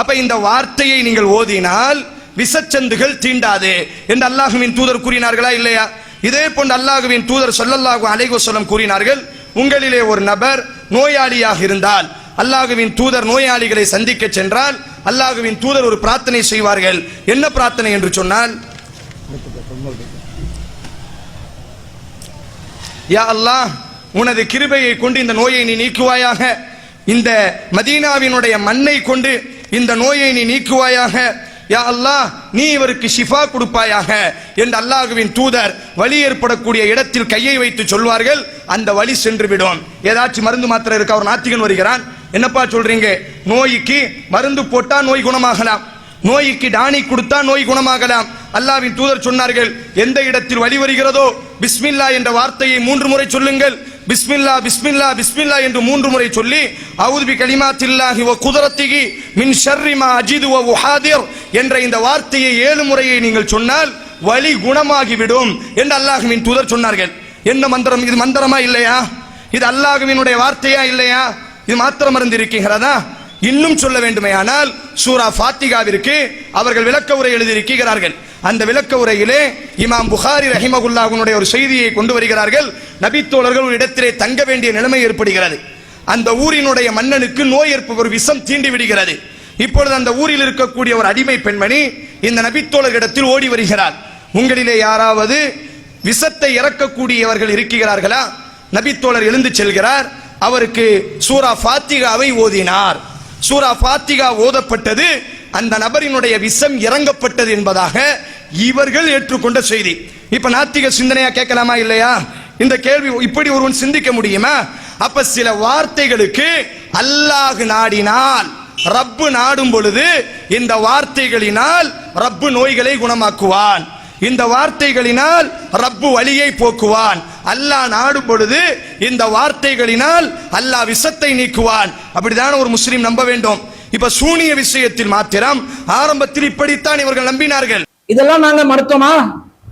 [SPEAKER 2] அப்ப இந்த வார்த்தையை நீங்கள் ஓதினால் விஷச்சந்துகள் தீண்டாது என்று அல்லாஹ்வின் தூதர் கூறினார்களா இல்லையா? இதே போன்று அல்லாஹ்வின் தூதர் ஸல்லல்லாஹு அலைஹி வஸல்லம் கூறினார்கள், உங்களிலே ஒரு நபர் நோயாளியாக இருந்தால் அல்லாஹ்வின் தூதர் நோயாளிகளை சந்திக்க சென்றால் அல்லாஹ்வின் தூதர் ஒரு பிரார்த்தனை செய்வார்கள். என்ன பிரார்த்தனை என்று சொன்னால், யா அல்லாஹ், உனது கிருபையை கொண்டு இந்த நோயை நீ நீக்குவாயாக, இந்த மதீனாவினுடைய மண்ணை கொண்டு இந்த நோயை நீ நீக்குவாயாக, யா அல்லாஹ் நீ இவருக்கு ஷிஃபா கொடுப்பாயாக என்று அல்லாஹ்வின் தூதர் வலி ஏற்படக்கூடிய இடத்தில் கையை வைத்து சொல்வார்கள். அந்த வலி சென்று விடும். ஏதாச்சும் மருந்து மாத்திரை இருக்கா? ஒரு நாத்திகன் வருகிறான், என்னப்பா சொல்றீங்க? நோய்க்கு மருந்து போட்டா நோய் குணமாகலாம், நோய்க்கு டானி கொடுத்தா நோய் குணமாகலாம். அல்லாஹ்வின் தூதர் சொன்னார்கள், எந்த இடத்தில் வலி வருகிறதோ பிஸ்மில்லா என்ற வார்த்தையை 3 முறை சொல்லுங்கள். பிஸ்மில்லா பிஸ்மில்லா பிஸ்மில்லா என்று 3 முறை சொல்லி அஊது பி கலிமாத்தில்லாஹி வ குதரத்திஹி மின் ஷர்ரி மா அஜிது வ உஹாதிர் என்ற இந்த வார்த்தையை 7 முறையை நீங்கள் சொன்னால் வலி குணமாகிவிடும் என்று அல்லாஹ்வின் தூதர் சொன்னார்கள். என்ன மந்திரம் இது? மந்திரமா இல்லையா? இது அல்லாஹ்வினுடைய வார்த்தையா இல்லையா? இது மாத்திர மருந்து இருக்கிறதா? இன்னும் சொல்ல வேண்டுமேயானால் சூரா ஃபாத்திகாவிற்கு அவர்கள் விளக்க உரை எழுதியிருக்கிறார்கள். அந்த விளக்க உரையிலே இமாம் புகாரி ரஹிமகுல்லாஹ்வுடைய ஒரு செய்தியை கொண்டு வருகிறார்கள். நபித்தோழர்கள் ஒரு இடத்திலே தங்க வேண்டிய நிலைமை ஏற்படுகிறது. அந்த ஊரினுடைய மன்னனுக்கு நோய் ஒரு விஷம் தீண்டி விடுகிறது. இப்பொழுது அந்த ஊரில் இருக்கக்கூடிய ஒரு அடிமை பெண்மணி இந்த நபித்தோழர்களிடத்தில் ஓடி வருகிறார். உங்களிலே யாராவது விஷத்தை இறக்கக்கூடியவர்கள் இருக்கிறார்களா? நபித்தோழர் எழுந்து செல்கிறார். அவருக்கு சூரா ஃபாத்திகாவை ஓதினார். சூரா ஃபாத்திகா ஓதப்பட்டது, அந்த நபரினுடைய விஷம் இறங்கப்பட்டது என்பதாக இவர்கள் ஏற்றுக்கொண்ட செய்தி. இப்ப நாத்திக சிந்தனையா கேட்கலாமா இல்லையா? இந்த கேள்வி இப்படி ஒருவன் சிந்திக்க முடியுமா? அப்ப சில வார்த்தைகளுக்கு அல்லாஹ் நாடினால், ரப்பு நாடும் பொழுது இந்த வார்த்தைகளினால் ரப்பு நோய்களை குணமாக்குவான், இந்த வார்த்தைகளினால் ரப்பு வலியை போக்குவான். அல்லாஹ் நாடும் பொழுது இந்த வார்த்தைகளினால் அல்லாஹ் விஷத்தை நீக்குவான். அப்படிதான் ஒரு முஸ்லிம் நம்ப வேண்டும். இப்ப சூனிய விஷயத்தில் மாத்திரம் ஆரம்பத்தில் இப்படித்தான் இவர்கள் நம்பினார்கள்.
[SPEAKER 1] இதெல்லாம் நாங்க மறுத்தோமா?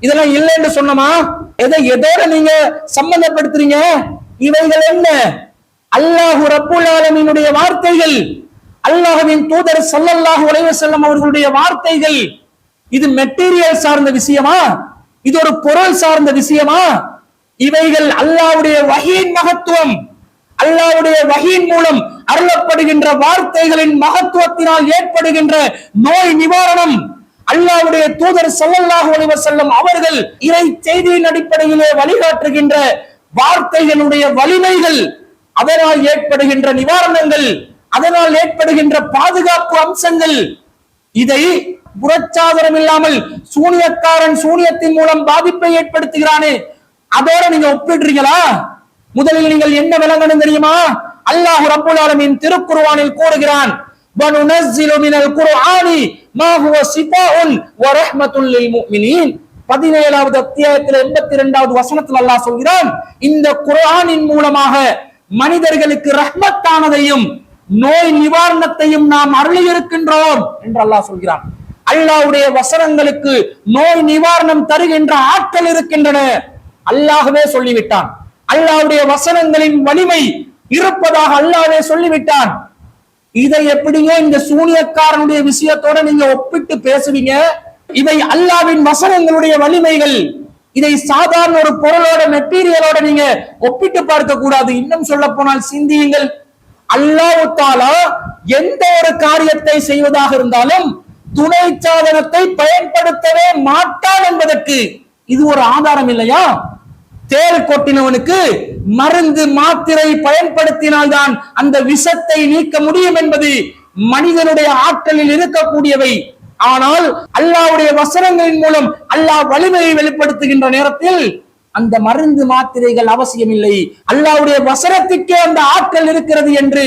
[SPEAKER 1] இதெல்லாம் இல்லை என்று சொன்னோமா? எதோட நீங்க சம்பந்தப்படுத்துறீங்க? இவைகள் என்ன? அல்லாஹு ரப்புல் ஆலமீனுடைய வார்த்தைகள், அல்லாஹ்வின் தூதர் ஸல்லல்லாஹு அலைஹி வஸல்லம் அவர்களுடைய வார்த்தைகள். இது மெட்டீரியல் சார்ந்த விஷயமா? இது ஒரு பொருள் சார்ந்த விஷயமா? இவைகள் அல்லாஹ்வுடைய வஹீயின் மகத்துவம், அல்லாஹ்வுடைய வஹீயின் மூலம் அருளப்படுகின்ற வார்த்தைகளின் மகத்துவத்தினால் ஏற்படுகின்ற நோய் நிவாரணம். அல்லாஹ்வுடைய தூதர் ஸல்லல்லாஹு அலைஹி வஸல்லம் அவர்கள் இறை செய்தியின் அடிப்படையிலே வழிகாட்டுகின்ற வார்த்தைகளுடைய வலிமைகள், அதனால் ஏற்படுகின்ற நிவாரணங்கள், அதனால் ஏற்படுகின்ற பாதுகாப்பு அம்சங்கள். இதை புறச்சாதனம் இல்லாமல் சூனியக்காரன் சூனியத்தின் மூலம் பாதிப்பை ஏற்படுத்துகிறானே, அதோட நீங்க ஒப்பிடுறீங்களா? முதலில் நீங்கள் என்ன விளங்கணும் தெரியுமா? அல்லாஹ் ரப்புல் ஆலமீன் திருக்குர்ஆனில் கூறுகிறான், வனுனஸ்ஸிலு மினல் குர்ஆனி மா ஹுவ ஷிஃபாஉன் வ ரஹ்மத்துல் லில் முஃமினீன். 17வது அத்தியாயத்தில் 82வது வசனத்தில் அல்லாஹ் சொல்கிறான், இந்த குர்ஆனின் மூலமாக மனிதர்களுக்கு ரஹ்மத்தானதையும் நோய் நிவாரணத்தையும் நாம் அருளி இருக்கின்றோம் என்று அல்லாஹ் சொல்கிறான். அல்லாஹ்வுடைய வசனங்களுக்கு நோய் நிவாரணம் தருகின்ற ஆற்றல் இருக்கின்றன. அல்லாஹ்வே சொல்லிவிட்டான். அல்லாஹ்வுடைய வசனங்களின் வலிமை இருப்பதாக அல்லாஹ்வே சொல்லிவிட்டான். இதை எப்படிங்க இந்த சூனியக்காரனுடைய விஷயத்தோட நீங்க ஒப்பிட்டு பேசுவீங்க? இவை அல்லாஹ்வின் வசனங்களுடைய வலிமைகள். இதை சாதாரண ஒரு பொருளோட மெட்டீரியலோட நீங்க ஒப்பிட்டு பார்க்க கூடாது. இன்னும் சொல்ல போனால் சிந்தியுங்கள். அல்லாஹ் தஆலா எந்த ஒரு காரியத்தை செய்வதாக இருந்தாலும் துணை சாதனத்தை பயன்படுத்தவே மாட்டான் என்பதற்கு இது ஒரு ஆதாரம் இல்லையா? தேள் கொட்டினவனுக்கு மருந்து மாத்திரை பயன்படுத்தினால்தான் அந்த விஷத்தை நீக்க முடியும் என்பது மனிதனுடைய ஆற்றலில் இருக்கக்கூடியவை. ஆனால் அல்லாஹ்வுடைய வசனங்களின் மூலம் அல்லாஹ் வலிமையை வெளிப்படுத்துகின்ற நேரத்தில் அந்த மருந்து மாத்திரைகள் அவசியம் இல்லை. அல்லாஹ்வுடைய வசனத்துக்கே அந்த ஆற்றல் இருக்கிறது என்று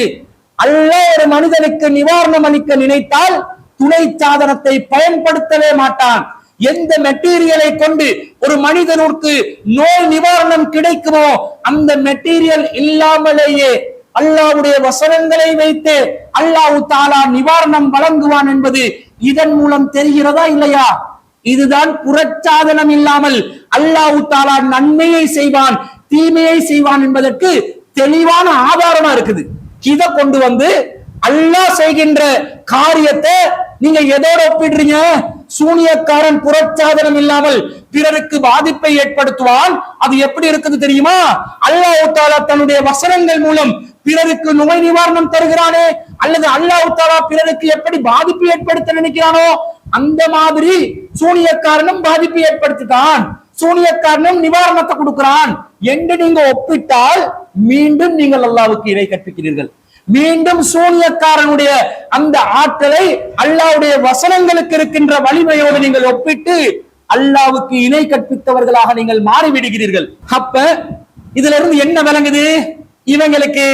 [SPEAKER 1] அல்லாஹ் ஒரு மனிதனுக்கு நிவாரணம் அளிக்க நினைத்தால் துணை சாதனத்தை பயன்படுத்தவே மாட்டான். எந்த மெட்டீரியலை கொண்டு ஒரு மனிதனுக்கு நோய் நிவாரணம் கிடைக்குமோ அந்த மெட்டீரியல் இல்லாமலேயே அல்லாஹ்வுடைய வசனங்களை வைத்து அல்லாஹ் தஆலா நிவாரணம் வழங்குவான் என்பது இதன் மூலம் தெரிகிறதா இல்லையா? இதுதான் புறச்சாதனம் இல்லாமல் அல்லாஹ் தஆலா நன்மையை செய்வான் தீமையை செய்வான் என்பதற்கு தெளிவான ஆதாரமா இருக்குது. இதை கொண்டு வந்து அல்லாஹ் செய்கின்ற காரியத்தை நீங்க எதோட ஒப்பிடுறீங்க? சூனியக்காரன் புறச்சாதனம் இல்லாமல் பிறருக்கு பாதிப்பை ஏற்படுத்துவான். அது எப்படி இருக்குது தெரியுமா? அல்லாஹ் தஆலா தன்னுடைய வசனங்கள் மூலம் பிறருக்கு நோய் நிவாரணம் தருகிறானே, அல்லது அல்லாஹ் தஆலா பிறருக்கு எப்படி பாதிப்பு ஏற்படுத்த நினைக்கிறானோ அந்த மாதிரி சூனியக்காரனும் பாதிப்பு ஏற்படுத்திட்டான், சூனியக்காரனும் நிவாரணத்தை கொடுக்கிறான் என்று நீங்க ஒப்பிட்டால் மீண்டும் நீங்கள் அல்லாஹ்வுக்கு இணை கற்பிக்கிறீர்கள். மீண்டும் சூனியக்காரனுடைய அந்த ஆற்றலை அல்லாஹ்வுடைய வசனங்களுக்கு இருக்கின்ற வலிமையோடு நீங்கள் ஒப்பிட்டு அல்லாஹ்வுக்கு இணை கற்பித்தவர்களாக நீங்கள் மாறிவிடுகிறீர்கள். அப்ப இதுல இருந்து என்ன விளங்குது? இவங்களுக்கு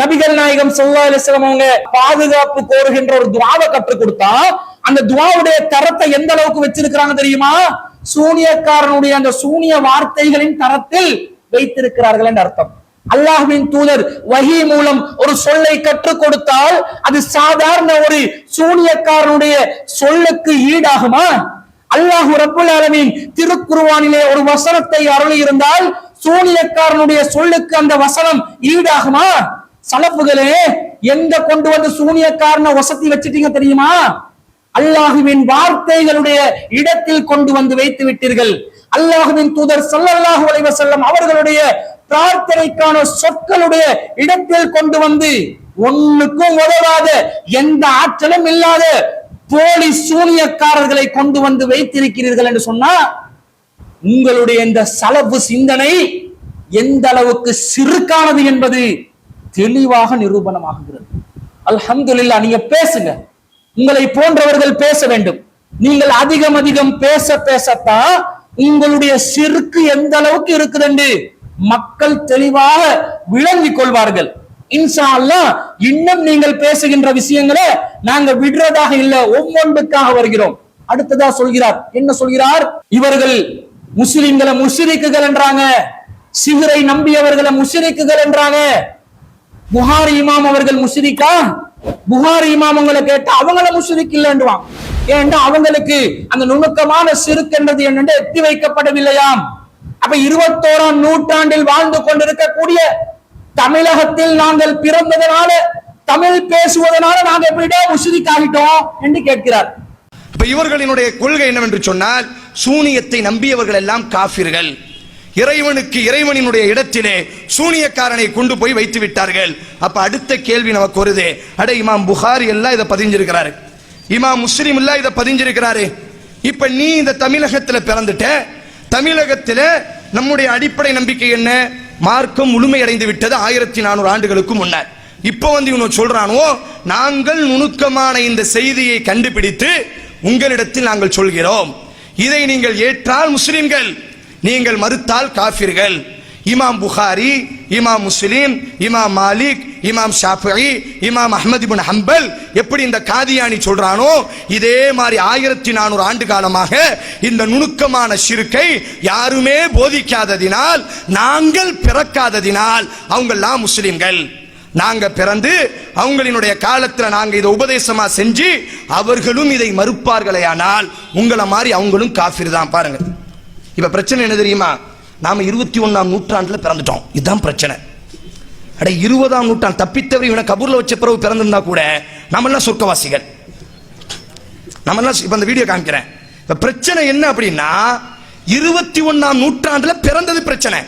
[SPEAKER 1] நபிகள் நாயகம் ஸல்லல்லாஹு அலைஹி வஸல்லம் அவங்க பாதுகாப்பு கோருகின்ற ஒரு துஆவை கற்றுக் கொடுத்தா அந்த துஆவுடைய தரத்தை எந்த அளவுக்கு வச்சிருக்கிறாங்க தெரியுமா? சூனியக்காரனுடைய அந்த சூனிய வார்த்தைகளின் தரத்தில் வைத்திருக்கிறார்கள் என்று அர்த்தம். அல்லாஹ்வின் தூதர் வஹி மூலம் ஒரு சொல்லை கற்றுக் கொடுத்தால் அது சாதாரண ஒரு சூனியக்காரனுடைய சொல்லுக்கு ஈடாகுமா? அல்லாஹ் ரப்புல் ஆலமீன் திருக்குர்ஆனிலே ஒரு வசனத்தை அருளி இருந்தால் சூனியக்காரனுடைய சொல்லுக்கு அந்த வசனம் ஈடாகுமா? சலஃபுகளே, எங்க கொண்டு வந்து சூனியக்காரனை வசதி வச்சிட்டீங்க தெரியுமா? அல்லாஹ்வின் வார்த்தைகளுடைய இடத்தில் கொண்டு வந்து வைத்து விட்டீர்கள். அல்லாஹ்வின் தூதர் ஸல்லல்லாஹு அலைஹி வஸல்லம் அவர்களுடைய பிரார்த்தனைக்கான சொற்களுடைய இடத்தில் கொண்டு வந்து ஒண்ணுக்கும் உதவாத எந்த ஆற்றலும் இல்லாத போலி சூனியக்காரர்களை கொண்டு வந்து வைத்திருக்கிறீர்கள் என்று சொன்னா உங்களுடைய இந்த சலஃபு சிந்தனை எந்த அளவுக்கு சிறுக்கானது என்பது தெளிவாக நிரூபணமாகுகிறது. அல்ஹம்துலில்லாஹ், நீங்க பேசுங்க, உங்களை போன்றவர்கள் பேச வேண்டும். நீங்கள் அதிகம் அதிகம் பேச பேசத்தான் உங்களுடைய சிறுக்கு எந்த அளவுக்கு இருக்குது என்று மக்கள் தெளிவாக விளங்கிக் கொள்வார்கள். இன்ஷா அல்லாஹ் இன்னும் நீங்கள் பேசுகின்ற விஷயங்களை நாங்க விடுறதாக இல்ல, ஒவ்வொன்றுக்காக வருகிறோம். அடுத்ததா சொல்கிறார், என்ன சொல்கிறார்? இவர்கள் முஸ்லிம்களை முஷ்ரிக்குகள் என்றாங்க, சிஹரை நம்பியவர்களை முஷ்ரிக்குகள் என்றாங்க. புகாரி இமாம் அவர்கள் முஷ்ரிக்கா? புகாரி இமாம் அவங்களை கேட்டா அவங்கள முஷ்ரிக் இல்லைன்றான். ஏன்னா அவங்களுக்கு அந்த நுணுக்கமான சிறுக்கு என்பது என்னென்று எத்தி வைக்கப்படவில்லையாம். அப்ப 21ஆம் நூற்றாண்டில் வாழ்ந்து கொண்டிருக்கக்கூடிய தமிழகத்தில் நாங்கள் பிறந்ததனால, தமிழ் பேசுவதனால நாங்க எப்படிடா முஷ்ரிக் ஆகிட்டோம் என்று கேட்கிறார்.
[SPEAKER 2] அப்ப இவர்களினுடைய கொள்கை என்னவென்று சொன்னால், சூனியத்தை நம்பியவர்கள் எல்லாம் காஃபிர்கள், இறைவனுக்கு இறைவனினுடைய இடத்திலே சூனியக்காரனை கொண்டு போய் வைத்து விட்டார்கள். அப்ப அடுத்த கேள்வி நமக்கு வருது, அட இமாம் புகாரி எல்லாம் இதை பதிஞ்சிருக்கிறாரு, இமாம் முஸ்லிம் எல்லாம் இதை பதிஞ்சிருக்கிறாரு, இப்ப நீ இந்த தமிழகத்துல பிறந்துட்ட, தமிழகத்துல நம்முடைய அடிப்படை நம்பிக்கை என்ன? மார்க்கம் முழுமையடைந்து விட்டது 1400 ஆண்டுகளுக்கு முன்னர். இப்ப வந்து இவனு சொல்றானோ, நாங்கள் நுணுக்கமான இந்த செய்தியை கண்டுபிடித்து உங்களிடத்தில் நாங்கள் சொல்கிறோம், இதை நீங்கள் ஏற்றால் முஸ்லிம்கள், நீங்கள் மறுத்தால் காஃபிர்கள். இமாம் புகாரி, இமாம் முஸ்லிம், இமாம் மாலிக், இமாம் ஷாஃபிஈ, இமாம் அஹ்மத் இப்னு ஹம்பல் எப்படி இந்த காதியானி சொல்றானோ இதே மாதிரி 1400 ஆண்டு காலமாக இந்த நுணுக்கமான ஷிர்கை யாருமே போதிக்காததினால், நாங்கள் பிறக்காததினால் அவங்கெல்லாம் முஸ்லிம்கள். நாங்க பிறந்து அவங்களினுடைய காலத்துல நாங்க இதை உபதேசமா செஞ்சு அவர்களும் இதை மறுப்பார்களேயானால் உங்களை மாதிரி அவங்களும் காஃபிர் தான். பாருங்க, இப்ப பிரச்சனை என்ன தெரியுமா? நாம 21ஆம் நூற்றாண்டுல பிறந்துட்டோம், இதுதான் பிரச்சனை. அட 20ஆம் நூற்றாண்டு தப்பித்தவரை இவனை கபூர்ல வச்ச பிறகு பிறந்திருந்தா கூட நம்மெல்லாம் சொர்க்கவாசிகள். நம்மெல்லாம் இப்ப இந்த வீடியோ காமிக்கிறேன். இப்ப பிரச்சனை என்ன அப்படின்னா, 21ஆம் நூற்றாண்டுல பிறந்தது பிரச்சனை.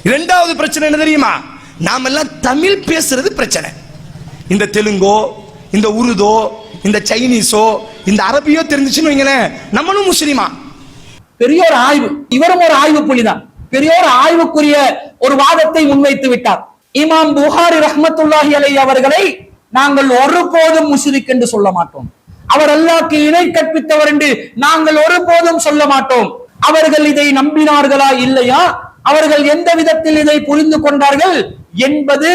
[SPEAKER 2] இரண்டாவது பிரச்சனை என்ன தெரியுமா? நாமெல்லாம் தமிழ் பேசுறது பிரச்சனை. இந்த தெலுங்கோ, இந்த உருதோ, இந்த சைனீஸோ, இந்த அரபியோ தெரிஞ்சுச்சுன்னு வைங்களேன், நம்மளும் முஸ்லிமா.
[SPEAKER 1] பெரிய ஒரு ஆய்வு, இவரும் ஒரு ஆய்வு புள்ளிதான், பெரிய ஒரு ஆய்வுக்குரிய ஒரு வாதத்தை முன்வைத்து விட்டார். இமாம் புகாரி ரஹ்மத்துல்லாஹி அலைஹி அவர்களை நாங்கள் ஒருபோதும் முஷ்ரிக் என்று சொல்ல மாட்டோம், அவர் அல்லாஹ்வுக்கு இணை கற்பித்தவர் என்று நாங்கள் ஒருபோதும் சொல்ல மாட்டோம். அவர்கள் இதை நம்பினார்களா இல்லையா, அவர்கள் எந்த விதத்தில் இதை புரிந்து கொண்டார்கள் என்பது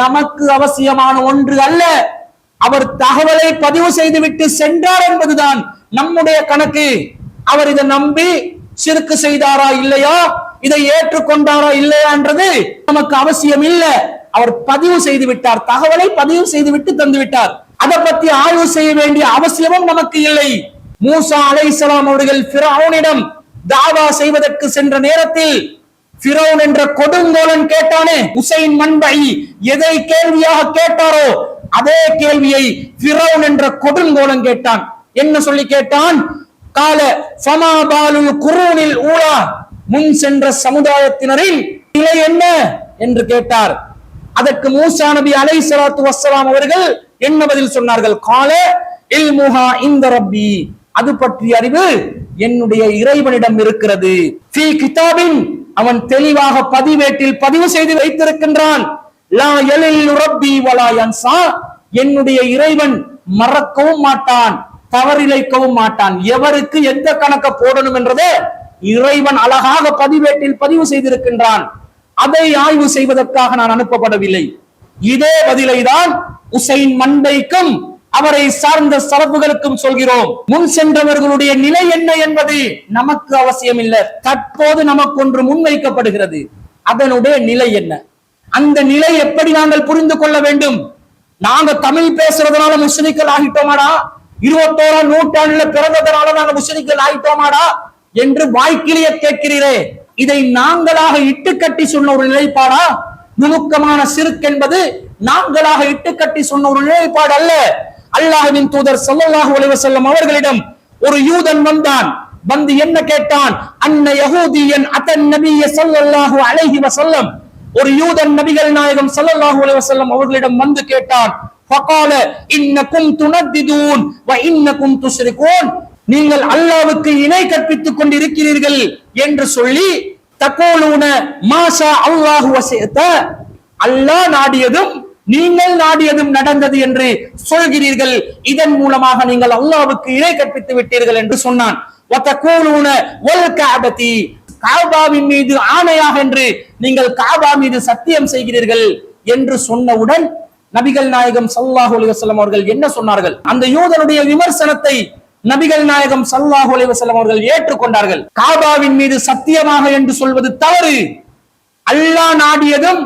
[SPEAKER 1] நமக்கு அவசியமான ஒன்று அல்ல. அவர் தகவலை பதிவு செய்துவிட்டு சென்றார் என்பதுதான் நம்முடைய கணக்கு. அவர் இதை நம்பி ஷிர்க் செய்தாரா இல்லையா, இதை ஏற்றுக்கொண்டாரா இல்லையா என்றது நமக்கு அவசியம் இல்லை. அவர் பதிவு செய்து விட்டார், தகவலை பதிவு செய்து விட்டு தந்து விட்டார். அதை பற்றி ஆய்வு செய்ய வேண்டிய அவசியமும் நமக்கு இல்லை. மூசா அலைஹிஸ்ஸலாம் அவர்கள் ஃபிரௌனிடம் தாவா செய்வதற்கு சென்ற நேரத்தில் ஃபிரௌன் என்ற கொடுங்கோலன் கேட்டானே, உசைன் மன்பை எதை கேள்வியாக கேட்டாரோ அதே கேள்வியை ஃபிரௌன் என்ற கொடுங்கோலன் கேட்டான். என்ன சொல்லி கேட்டான்? கால ஃபமா பாலுல் குரூனில் ஊலா, முன் சென்ற சமுதாயத்தினரின் நிலை என்ன என்று கேட்டார். அதற்கு மூசா நபி அலைஹிஸ்ஸலாத்து வஸ்ஸலாம் அவர்கள் என்ன பதில் சொன்னார்கள்? கால இல்முஹா இந்த ரப்பி, அது பற்றிய அறிவு என்னுடைய இறைவனிடம் இருக்கிறது. ஃபீ கிதாபின், அவன் தெளிவாக பதிவேட்டில் பதிவு செய்து வைத்திருக்கின்றான். லா யலில் ரப்பி வலா யன்சா, என்னுடைய இறைவன் மறக்கவும் மாட்டான், தவறிழைக்கவும் மாட்டான். எவருக்கு எந்த கணக்க போடணும் என்றதை இறைவன் அழகாக பதிவேட்டில் பதிவு செய்திருக்கின்றான். அதை ஆய்வு செய்வதற்காக நான் அனுப்பப்படவில்லை. இதே பதிலை தான் உசைன் மண்டைக்கும் அவரை சார்ந்த சலப்புகளுக்கும் சொல்கிறோம். முன் சென்றவர்களுடைய நிலை என்ன என்பது நமக்கு அவசியம் இல்லை. தற்போது நமக்கு ஒன்று முன்வைக்கப்படுகிறது, அதனுடைய நிலை என்ன, அந்த நிலை எப்படி நாங்கள் புரிந்து கொள்ள வேண்டும்? நாங்க தமிழ் பேசுறதுனால முஸ்லிம்கள் ஆகிட்டோமாடா, 21ஆம் நூற்றாண்டுல பிறந்ததுனால நாங்க முஸ்லிம்கள் ஆகிட்டோமாடா என்று வாய்க்கிலேயே கேட்கிறீரே, இதை நாங்களாக இட்டுக்கட்டி சொன்ன ஒரு நிலைப்பாடா? நுணுக்கமான சிறுக் என்பது நாங்களாக இட்டுக்கட்டி சொன்ன ஒரு நிலைப்பாடு அல்ல. அல்லாஹ்வின் தூதர் ஸல்லல்லாஹு அலைஹி வஸல்லம் அவர்களிடம் ஒரு யூதன் வந்தான். வந்து என்ன கேட்டான்? அன்ன யஹூதியன் அத்தன் நபிய ஸல்லல்லாஹு அலைஹி வஸல்லம், ஒரு யூதன் நபிகள் நாயகம் ஸல்லல்லாஹு அலைஹி வஸல்லம் அவர்களிடம் வந்து கேட்டான். ஃபகால இன்னக்கும் துனத்திதூன் வ இன்னக்கும் துஷ்ரிகூன், நீங்கள் அல்லாஹ்வுக்கு இணை கற்பித்துக் கொண்டிருக்கிறீர்கள் என்று சொல்லி, தகூலூன மாஷா அல்லாஹு வஸிஅத, அல்லாஹ் நாடியதும் நீங்கள் நாடியதும் நடந்தது என்று சொல்கிறீர்கள். இதன் மூலமாக நீங்கள் அல்லாஹ்வுக்கு இணை கற்பித்து விட்டீர்கள் என்று சொன்னான். வதகூலூன வல் கஅபதி, காபாவின் மீது ஆணையாக என்று நீங்கள் காபா மீது சத்தியம் செய்கிறீர்கள் என்று சொன்னவுடன் நபிகள் நாயகம் ஸல்லல்லாஹு அலைஹி வஸல்லம் அவர்கள் என்ன சொன்னார்கள்? அந்த யூதனுடைய விமர்சனத்தை நபிகள் நாயகம் ஸல்லல்லாஹு அலைஹி வஸல்லம் அவர்கள் ஏற்றுக்கொண்டார்கள். காபாவின் மீது சத்தியமாக என்று சொல்வது தவறு, அல்லாஹ் நாடியதும்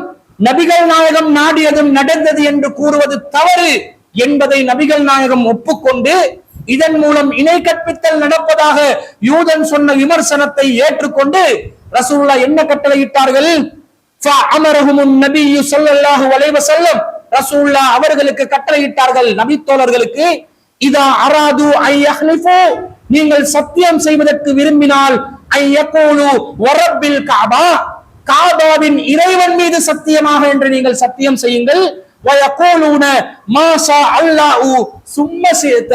[SPEAKER 1] நபிகள் நாயகம் நாடியதும் நடந்தது என்று கூறுவது தவறு என்பதை நபிகள் நாயகம் ஒப்புக்கொண்டு, இதன் மூலம் இணை கற்பித்தல் நடப்பதாக யூதன் சொன்ன விமர்சனத்தை ஏற்றுக்கொண்டு ரசூலுல்லாஹ் என்ன கட்டளையிட்டார்கள்? ஃபஅமரஹுமுன் நபியு ஸல்லல்லாஹு அலைஹி வஸல்லம், ரசூலுல்லாஹ் அவர்களுக்கு கட்டளையிட்டார்கள், நபி தோழர்களுக்கு, இதா அராது ஐ யஹ்லிஃபு, நீங்கள் சத்தியம் செய்வதற்கு விரும்பினால், ஐ யகூலு வரப்பில் கஅபா, காபாவின் இறைவன் மீது சத்தியமாக என்று நீங்கள் சத்தியம் செய்யுங்கள். வயகூலூன மாஷா அல்லாஹு சும்ம ஷிஅத,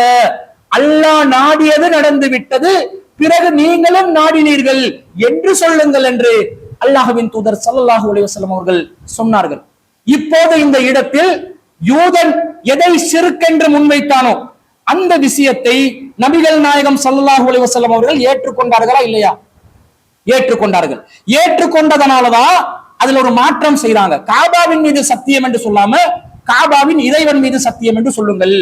[SPEAKER 1] அல்லாஹ் நாடியது நடந்து விட்டது, பிறகு நீங்களும் நாடினீர்கள் என்று சொல்லுங்கள் என்று அல்லாஹ்வின் தூதர் ஸல்லல்லாஹு அலைஹி வஸல்லம் அவர்கள் சொன்னார்கள். இப்போது இந்த இடத்தில் யூதன் எதை ஷிர்க் என்று முன்வைத்தானோ அந்த விஷயத்தை நபிகள் நாயகம் ஸல்லல்லாஹு அலைஹி வஸல்லம் அவர்கள் ஏற்றுக்கொண்டார்களா இல்லையா? ஏற்றுக்கொண்டார்கள். ஏற்றுக்கொண்டதனாலதான் அதுல ஒரு மாற்றம் செய்றாங்க. காபாவின் மீது சத்தியம் என்று சொல்லாம காபாவின் இறைவன் மீது சத்தியம் என்று சொல்லுங்கள்.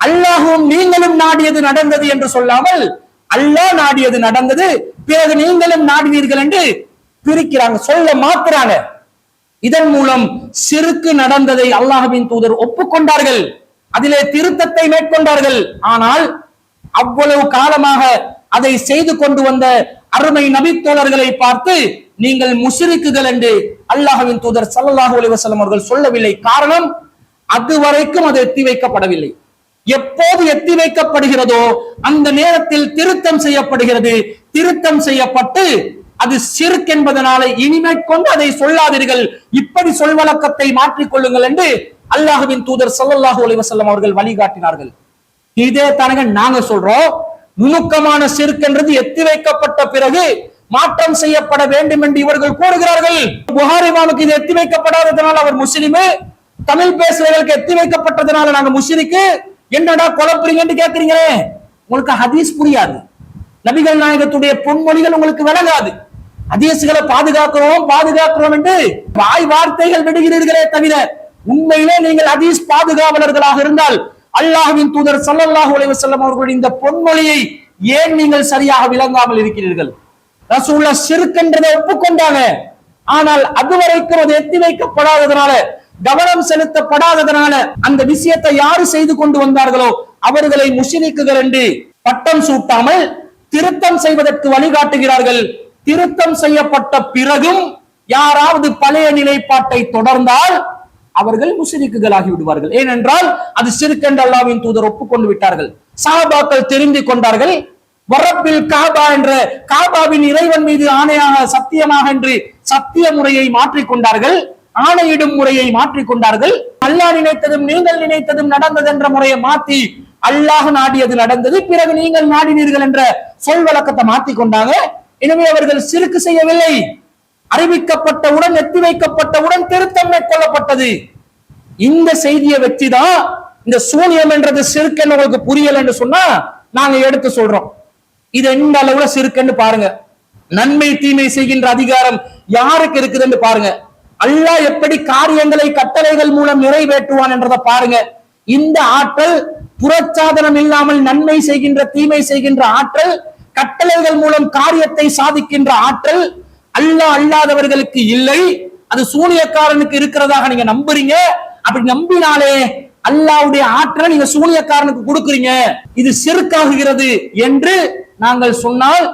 [SPEAKER 1] அல்லாஹும் நீங்களும் நாடியது நடந்தது என்று சொல்லாமல் அல்லாஹ் நாடியது நடந்தது, பிறகு நீங்களும் நாடினீர்கள் என்று பிரிக்கிறாங்க, சொல்ல மாத்துறாங்க. இதன் மூலம் சிறுக்கு நடந்ததை அல்லாஹ்வின் தூதர் ஒப்புக்கொண்டார்கள், அதிலே திருத்தத்தை மேற்கொண்டார்கள். ஆனால் அவ்வளவு காலமாக அதை செய்து கொண்டு வந்த அருமை நபித்தோழர்களை பார்த்து நீங்கள் முஷ்ரிக்குகள் என்று அல்லாஹ்வின் தூதர் ஸல்லல்லாஹு அலைஹி வஸல்லம் அவர்கள் சொல்லவில்லை. காரணம், அதுவரைக்கும் அது எத்தி வைக்கப்படவில்லை. எப்போது எத்தி வைக்கப்படுகிறதோ அந்த நேரத்தில் திருத்தம் செய்யப்படுகிறது. திருத்தம் செய்யப்பட்டு அது ஷிர்க் என்பதனால இனிமேற்கொண்டு அதை சொல்லாதீர்கள், இப்படி சொல்வழக்கத்தை மாற்றிக் கொள்ளுங்கள் என்று அல்லாஹ்வின் தூதர் ஸல்லல்லாஹு அலைஹி வஸல்லம் அவர்கள் வழிகாட்டினார்கள். இதே தானங்க நாங்க சொல்றோம், நுணுக்கமான ஷிர்க் என்றது எத்தி வைக்கப்பட்ட பிறகு மாற்றம் செய்யப்பட வேண்டும் என்று இவர்கள் கூறுகிறார்கள். புகாரி இமாமுக்கு இது எத்தி வைக்கப்படாததனால் அவர் முஸ்லிம், தமிழ் பேசுறவர்களுக்கு எத்தி வைக்கப்பட்டதனால நாங்க முஷ்ரிக்கு, என்னடா குழப்பறீங்கன்னு கேட்கிறீங்களே. உங்களுக்கு ஹதீஸ் புரியாது, நபிகள் நாயகத்துடைய பொன்மொழிகள் உங்களுக்கு விளங்காது. ஹதீஸ்களை பாதுகாக்கிறோம் என்று வாய் வார்த்தைகள் விடுகிறீர்களே தவிர உண்மையிலே நீங்கள் ஹதீஸ் பாதுகாவலர்களாக இருந்தால் அல்லாஹ்வின் தூதர் ஸல்லல்லாஹு அலைஹி வஸல்லம் அவர்களுடைய இந்த பொன்மொழியை ஏன் நீங்கள் சரியாக விளங்காமல் இருக்கிறீர்கள்? ரசூலுல்லாஹ் ஷிர்க் என்றதை ஒப்புக்கொண்டாங்க, ஆனால் அதுவரைக்கும் அது எத்தி வைக்கப்படாததனால, கவனம் செலுத்தப்படாததனால அந்த விஷயத்தை யாரு செய்து கொண்டு வந்தார்களோ அவர்களை முஷ்ரிக்குகள் என்று பட்டம் சூட்டாமல் திருத்தம் செய்வதற்கு வழிகாட்டுகிறார்கள். திருத்தம் செய்யப்பட்ட பிறகும் யாராவது பழைய நிலைப்பாட்டை தொடர்ந்தால் அவர்கள் முஷ்ரிக்குகளாகி விடுவார்கள். ஏனென்றால் அது ஷிர்க் என்று அல்லாஹ்வின் தூதர் ஒப்புக்கொண்டு விட்டார்கள். சஹாபாக்கள் தெரிந்து கொண்டார்கள். வரப்பில் காபா என்ற காபாவின் இறைவன் மீது ஆணையாக சத்தியமாக என்று சத்திய முறையை மாற்றிக் கொண்டார்கள். ஆணையிடும் முறையை மாற்றிக்கொண்டார்கள். அல்லாஹ் நினைத்ததும் நீங்கள் நினைத்ததும் நடந்தது என்ற முறையை மாத்தி அல்லாஹ் நாடியது நடந்தது, பிறகு நீங்கள் நாடினீர்கள் என்ற சொல் வழக்கத்தை மாத்தி கொண்டாங்க. எனவே அவர்கள் சிறுக்கு செய்யவில்லை. அறிவிக்கப்பட்டவுடன், எத்தி வைக்கப்பட்டவுடன் திருத்தம் மேற்கொள்ளப்பட்டது. இந்த செய்தியை வச்சுதான் இந்த சூனியம் என்றது சிறுக்கு உங்களுக்கு புரியல என்று சொன்னா நாங்க எடுத்து சொல்றோம். இது எந்த அளவுல சிறுக்குன்னு பாருங்க. நன்மை தீமை செய்கின்ற அதிகாரம் யாருக்கு இருக்குதுன்னு பாருங்க. அல்லாஹ் எப்படி காரியங்களை கட்டளைகள் மூலம் நிறைவேற்றுவான் என்றதை பாருங்க. இந்த ஆற்றல் புறச்சாதனம் இல்லாமல் நன்மை செய்கின்ற தீமை செய்கின்ற ஆற்றல், கட்டளைகள் மூலம் காரியத்தை சாதிக்கின்ற ஆற்றல் அல்லாஹ் அல்லாதவர்களுக்கு இல்லை. அது சூனியக்காரனுக்கு இருக்கிறதாக நீங்க நம்புறீங்க. அப்படி நம்பினாலே அல்லாஹ்வுடைய ஆற்றல் நீங்க சூனியக்காரனுக்கு கொடுக்குறீங்க, இது சிறுக்காகுகிறது என்று நாங்கள் சொன்னால்,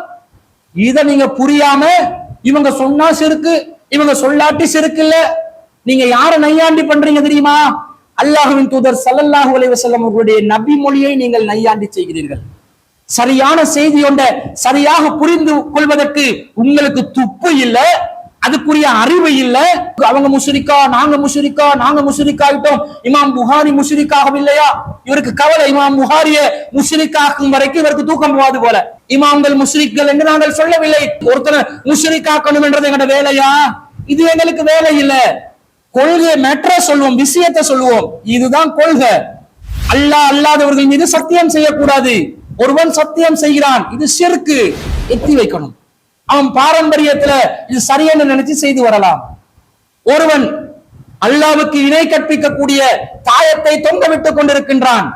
[SPEAKER 1] இதை நீங்க புரியாம இவங்க சொன்னா சிறுக்கு, இவங்க சொல்லாட்டி சிறுக்கு இல்ல, நீங்க யார நையாண்டி பண்றீங்க தெரியுமா? அல்லாஹ்வின் தூதர் ஸல்லல்லாஹு அலைஹி வஸல்லம் அவர்களுடைய நபி மொழியை நீங்கள் நையாண்டி செய்கிறீர்கள். சரியான செய்தி ஒன்றை சரியாக புரிந்து கொள்வதற்கு உங்களுக்கு துப்பு இல்ல, அதுக்குரிய அறிவு இல்ல. அவங்க முஷ்ரிக்கா, நாங்க முஷ்ரிக்கா, நாங்க முஷ்ரிக்காயிட்டோம், இமாம் புகாரி முஷ்ரிக்காகவில்லையா? இவருக்கு கவலை, இமாம் புகாரிய முஷ்ரிக்காக்கும் வரைக்கும் இவருக்கு தூக்கம் போகாது போல. இமாம்கள் முஷ்ரிக்கள் என்று நாங்கள் சொல்லவில்லை. ஒருத்தனை முஷ்ரிக்காக்கணும் என்றது எங்களோட வேலையா? இது எங்களுக்கு வேலை இல்ல. கொள்கை மெட்ரோ சொல்லுவோம், விஷயத்தை சொல்லுவோம், இதுதான் கொள்கை. அல்லாஹ் அல்லாதவர்கள் மீது சத்தியம் செய்யக்கூடாது. ஒருவன் சத்தியம் செய்கிறான், இது ஷிர்க், எத்தி வைக்கணும். அவன் பாரம்பரியத்துல இது சரியென்று நினைச்சு செய்து வரலாம். ஒருவன் அல்லாஹ்வுக்கு இணை கற்பிக்கக்கூடிய தாயத்தை தொங்க விட்டுக் கொண்டிருக்கின்றான்,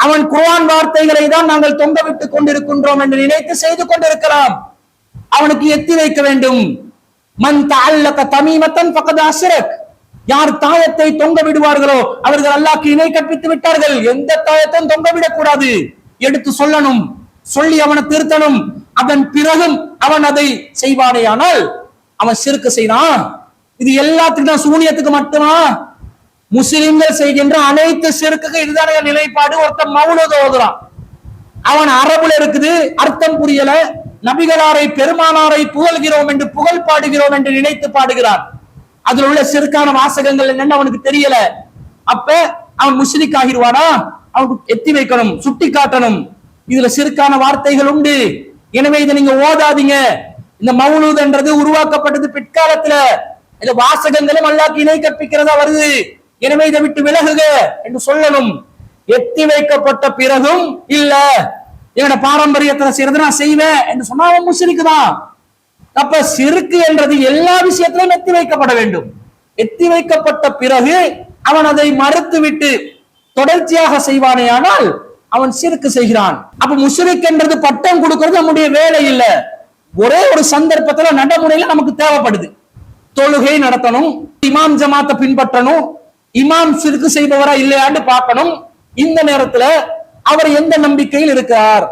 [SPEAKER 1] அவன் குர்ஆன் வார்த்தைகளை தான் நாங்கள் தொங்க விட்டுக் கொண்டிருக்கின்றோம் என்று நினைத்து செய்து கொண்டிருக்கலாம். அவனுக்கு எத்தி வைக்க வேண்டும். மன் தஅல்லக தமீமத்தன் ஃபகத் அஷ்ரக், யார் தாயத்தை தொங்க விடுவார்களோ அவர்கள் அல்லாஹ்வுக்கு இணை கற்பித்து விட்டார்கள். எந்த தாயத்தையும் தொங்க விடக்கூடாது, எடுத்து சொல்லணும், சொல்லி அவனை திருத்தணும். அதன் பிறகும் அவன் அதை செய்வானேயானால் அவன் சிறுக்கு செய்யறான். இது எல்லாத்துக்கும் தான், சூனியத்துக்கு மட்டுமா? முஸ்லிம்கள் செய்கின்ற அனைத்து சிறுக்குக்கு இதுதான நிலைப்பாடு. ஒருத்தன் மௌலூத் ஓதுறான், அவன் அரபுல இருக்குது, அர்த்தம் புரியல, நபிகளாரை பெருமானாரை புகழ்கிறோம் என்று புகழ் பாடுகிறோம் என்று நினைத்து பாடுகிறான். அதுல உள்ள சிறுக்கான வாசகங்கள் என்னன்னு அவனுக்கு தெரியல. அப்ப அவன் முஸ்லிக் ஆகிருவானா? அவனுக்கு எத்தி வைக்கணும், சுட்டி காட்டணும், இதுல சிறுக்கான வார்த்தைகள் உண்டு, எனவே இதை நீங்க ஓதாதீங்க. இந்த மௌலூத் என்றது உருவாக்கப்பட்டது பிற்காலத்துல, இந்த வாசகங்களும் அல்லாஹ்வுக்கு இணை கற்பிக்கிறதா வருது, எனவே இதை விட்டு விலகுக என்று சொல்லணும். எத்தி வைக்கப்பட்ட பிறகும் இல்ல என்னோட பாரம்பரியத்தை செய்யறது நான் செய்வேன் என்று சொன்னா அவன் முஸ்லிக் தான். அப்ப சிறுக்கு என்றது எல்லா விஷயத்திலும் எத்தி வைக்கப்பட வேண்டும். எத்தி வைக்கப்பட்ட பிறகு அவன் அதை மறுத்து விட்டு தொடர்ச்சியாக செய்வானேயானால் அவன் சிறுக்கு செய்கிறான். அப்ப முஷ்ரிக் என்றது பட்டம் கொடுக்கிறது நம்முடைய வேலை இல்ல. ஒரே ஒரு சந்தர்ப்பத்துல நடைமுறையில நமக்கு தேவைப்படுது. தொழுகை நடத்தணும், இமாம் ஜமாத்தை பின்பற்றணும், இமாம் சிறுக்கு செய்பவரா இல்லையான்னு பார்க்கணும். இந்த நேரத்துல அவர் எந்த நம்பிக்கையில் இருக்கிறார்,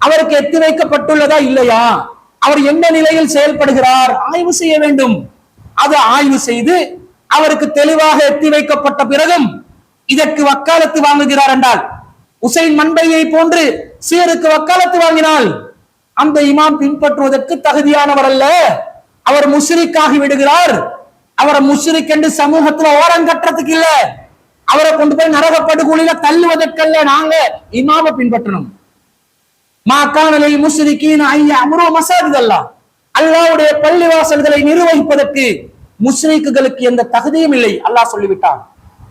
[SPEAKER 1] அவருக்கு எத்தி வைக்கப்பட்டுள்ளதா இல்லையா, அவர் எந்த நிலையில் செயல்படுகிறார் ஆய்வு செய்ய வேண்டும். அது ஆய்வு செய்து அவருக்கு தெளிவாக எத்தி வைக்கப்பட்ட பிறகும் இதற்கு வக்காலத்து வாங்குகிறார் என்றால், உசைன் மண்பையை போன்று சீருக்கு வக்காலத்து வாங்கினால் அந்த இமாம் பின்பற்றுவதற்கு தகுதியானவர் அல்ல, அவர் முஷ்ரிக்காகி விடுகிறார். அவரை முஷ்ரிக் என்று சமூகத்துல ஓரம் கட்டுறதுக்கு இல்ல, அவரை கொண்டு போய் நரக படுகொலியில தள்ளுவதற்கல்ல நாங்க இமாமை பின்பற்றணும். மாகாணலை முஷ்ரிக்கீன ஐய அம்ரு மசாஜித் அல்லாஹ், அல்லாஹ்வுடைய பள்ளிவாசல்களை நிர்வகிப்பதற்கு முஷ்ரிக்குகளுக்கு எந்த தகுதியும் இல்லை அல்லாஹ் சொல்லிவிட்டான்.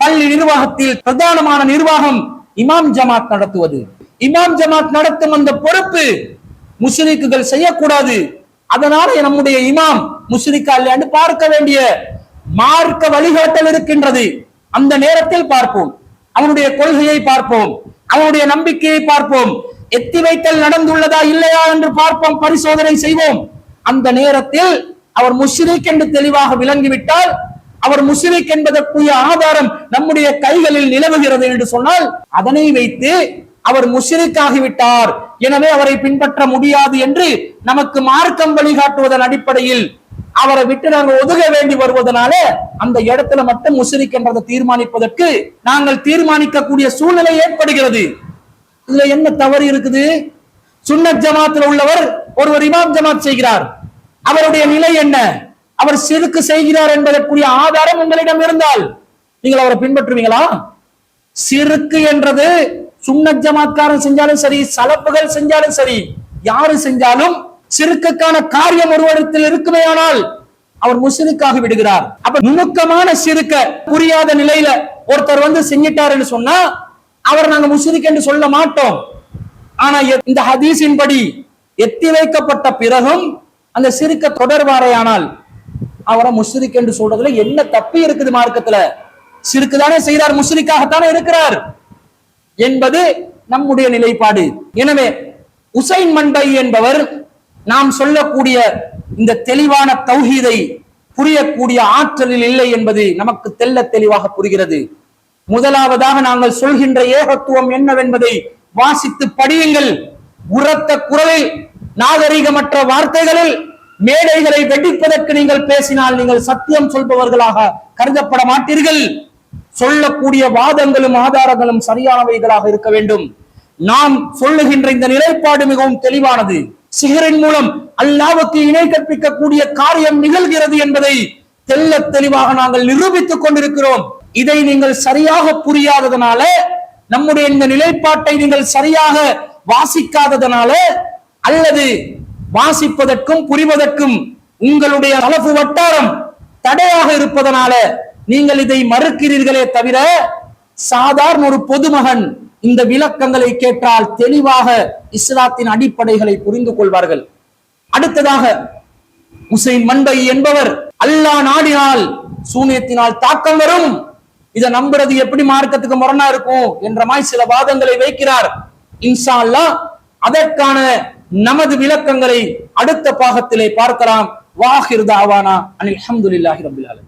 [SPEAKER 1] பள்ளி நிர்வாகத்தில் பிரதானமான நிர்வாகம் இமாம் ஜமாத் நடத்துவது. இமாம் ஜமாத் நடத்தும் அந்த பொறுப்பு முஷ்ரிக்குகள் செய்யக்கூடாது. அதனால நம்முடைய இமாம் முஷ்ரிக்கா இல்லையான்னு பார்க்க வேண்டிய மார்க்க வழிகாட்டல் இருக்கின்றது. அந்த நேரத்தில் பார்ப்போம், அவனுடைய கொள்கையை பார்ப்போம், அவனுடைய நம்பிக்கையை பார்ப்போம், எத்தி வைத்தல் நடந்துள்ளதா இல்லையா என்று பார்ப்போம், பரிசோதனை செய்வோம். அந்த நேரத்தில் அவர் முஷ்ரிக் என்று தெளிவாக விளங்கிவிட்டால், அவர் முஷ்ரிக் என்பதற்குரிய ஆதாரம் நம்முடைய கைகளில் நிலவுகிறது என்று சொன்னால், அதனை வைத்து அவர் முஷ்ரிக் ஆகிவிட்டார், எனவே அவரை பின்பற்ற முடியாது என்று நமக்கு மார்க்கம் வழிகாட்டுவதன் அடிப்படையில் அவரை விட்டு நாங்கள் ஒதுங்க வேண்டி வருவதனால அந்த இடத்துல மட்டும் முஷ்ரிக் என்றதை தீர்மானிப்பதற்கு நாங்கள் தீர்மானிக்கக்கூடிய சூழ்நிலை ஏற்படுகிறது. இதுல என்ன தவறு இருக்குது? சுன்னத் ஜமாத்தில் உள்ளவர் ஒருவர் இமாம் ஜமாத் செய்கிறார், அவருடைய நிலை என்ன? அவர் சிறுக்கு செய்கிறார் என்பதற்குரிய ஆதாரம் உங்களிடம் இருந்தால் நீங்கள் அவரை பின்பற்றுவீங்களா? சிறுக்கு என்றது சுன்னத் ஜமாத்காரன் செஞ்சாலும் சரி, சலப்புகள் செஞ்சாலும் சரி, யாரு செஞ்சாலும் சிறுக்குக்கான காரியம் ஒருவரிடத்தில் இருக்குமேயானால் அவர் முஸ்லிக்காகி விடுகிறார். அப்ப நுணுக்கமான சிறுக்க புரியாத நிலையில ஒருத்தர் வந்து செஞ்சிட்டாருன்னு சொன்னா அவர் நாங்க முஸ்லிக் என்று சொல்ல மாட்டோம். ஆனா இந்த ஹதீஸின் படி எத்தி வைக்கப்பட்ட பிறகும் அந்த சிறுக்க தொடர்வாரையானால் அவரை முஸ்லிக் என்று சொல்றதுல என்ன தப்பு இருக்குது? மார்க்கத்துல சிறுக்கு தானே செய்தார், முஸ்லிக்காகத்தானே இருக்கிறார் என்பது நம்முடைய நிலைப்பாடு. எனவே உசைன் மன்பை என்பவர் நாம் சொல்லக்கூடிய இந்த தெளிவான தௌஹீதை புரியக்கூடிய ஆற்றலில் இல்லை என்பது நமக்கு தெள்ள தெளிவாக புரிகிறது. முதலாவதாக நாங்கள் சொல்கின்ற ஏகத்துவம் என்னவென்பதை வாசித்து படியுங்கள். உரத்த குரலில் நாகரிகமற்ற வார்த்தைகளில் மேடைகளை வெடிப்பதற்கு நீங்கள் பேசினால் நீங்கள் சத்தியம் சொல்பவர்களாக கருதப்பட மாட்டீர்கள். சொல்லக்கூடிய வாதங்களும் ஆதாரங்களும் சரியானவைகளாக இருக்க வேண்டும். நாம் சொல்லுகின்ற இந்த நிலைப்பாடு மிகவும் தெளிவானது. சிஹரின் மூலம் அல்லாஹ்வுக்கு இணை கற்பிக்கக்கூடிய காரியம் நிகழ்கிறது என்பதை தெள்ள தெளிவாக நாங்கள் நிரூபித்துக் கொண்டிருக்கிறோம். இதை நீங்கள் சரியாக புரியாததனால, நம்முடைய இந்த நிலைப்பாட்டை நீங்கள் சரியாக வாசிக்காததனால, அல்லது வாசிப்பதற்கும் புரிவதற்கும் உங்களுடைய சலஃபு வட்டாரம் தடையாக இருப்பதனால நீங்கள் இதை மறுக்கிறீர்களே தவிர, சாதாரண ஒரு பொதுமகன் இந்த விளக்கங்களை கேட்டால் தெளிவாக இஸ்லாத்தின் அடிப்படைகளை புரிந்து கொள்வார்கள். அடுத்ததாக உசைன் மன்பை என்பவர் அல்லாஹ் நாடினால் சூனியத்தினால் தாக்கம் வரும், இதை நம்புறது எப்படி மார்க்கத்துக்கு முரணா இருக்கும் என்ற மாதிரி சில வாதங்களை வைக்கிறார். இன்ஷா அல்லாஹ் அதற்கான நமது விளக்கங்களை அடுத்த பாகத்திலே பார்க்கலாம். வாஹிர் தாவானா அனில் ஹம்துலில்லாஹி ரப்பில் ஆலமீன்.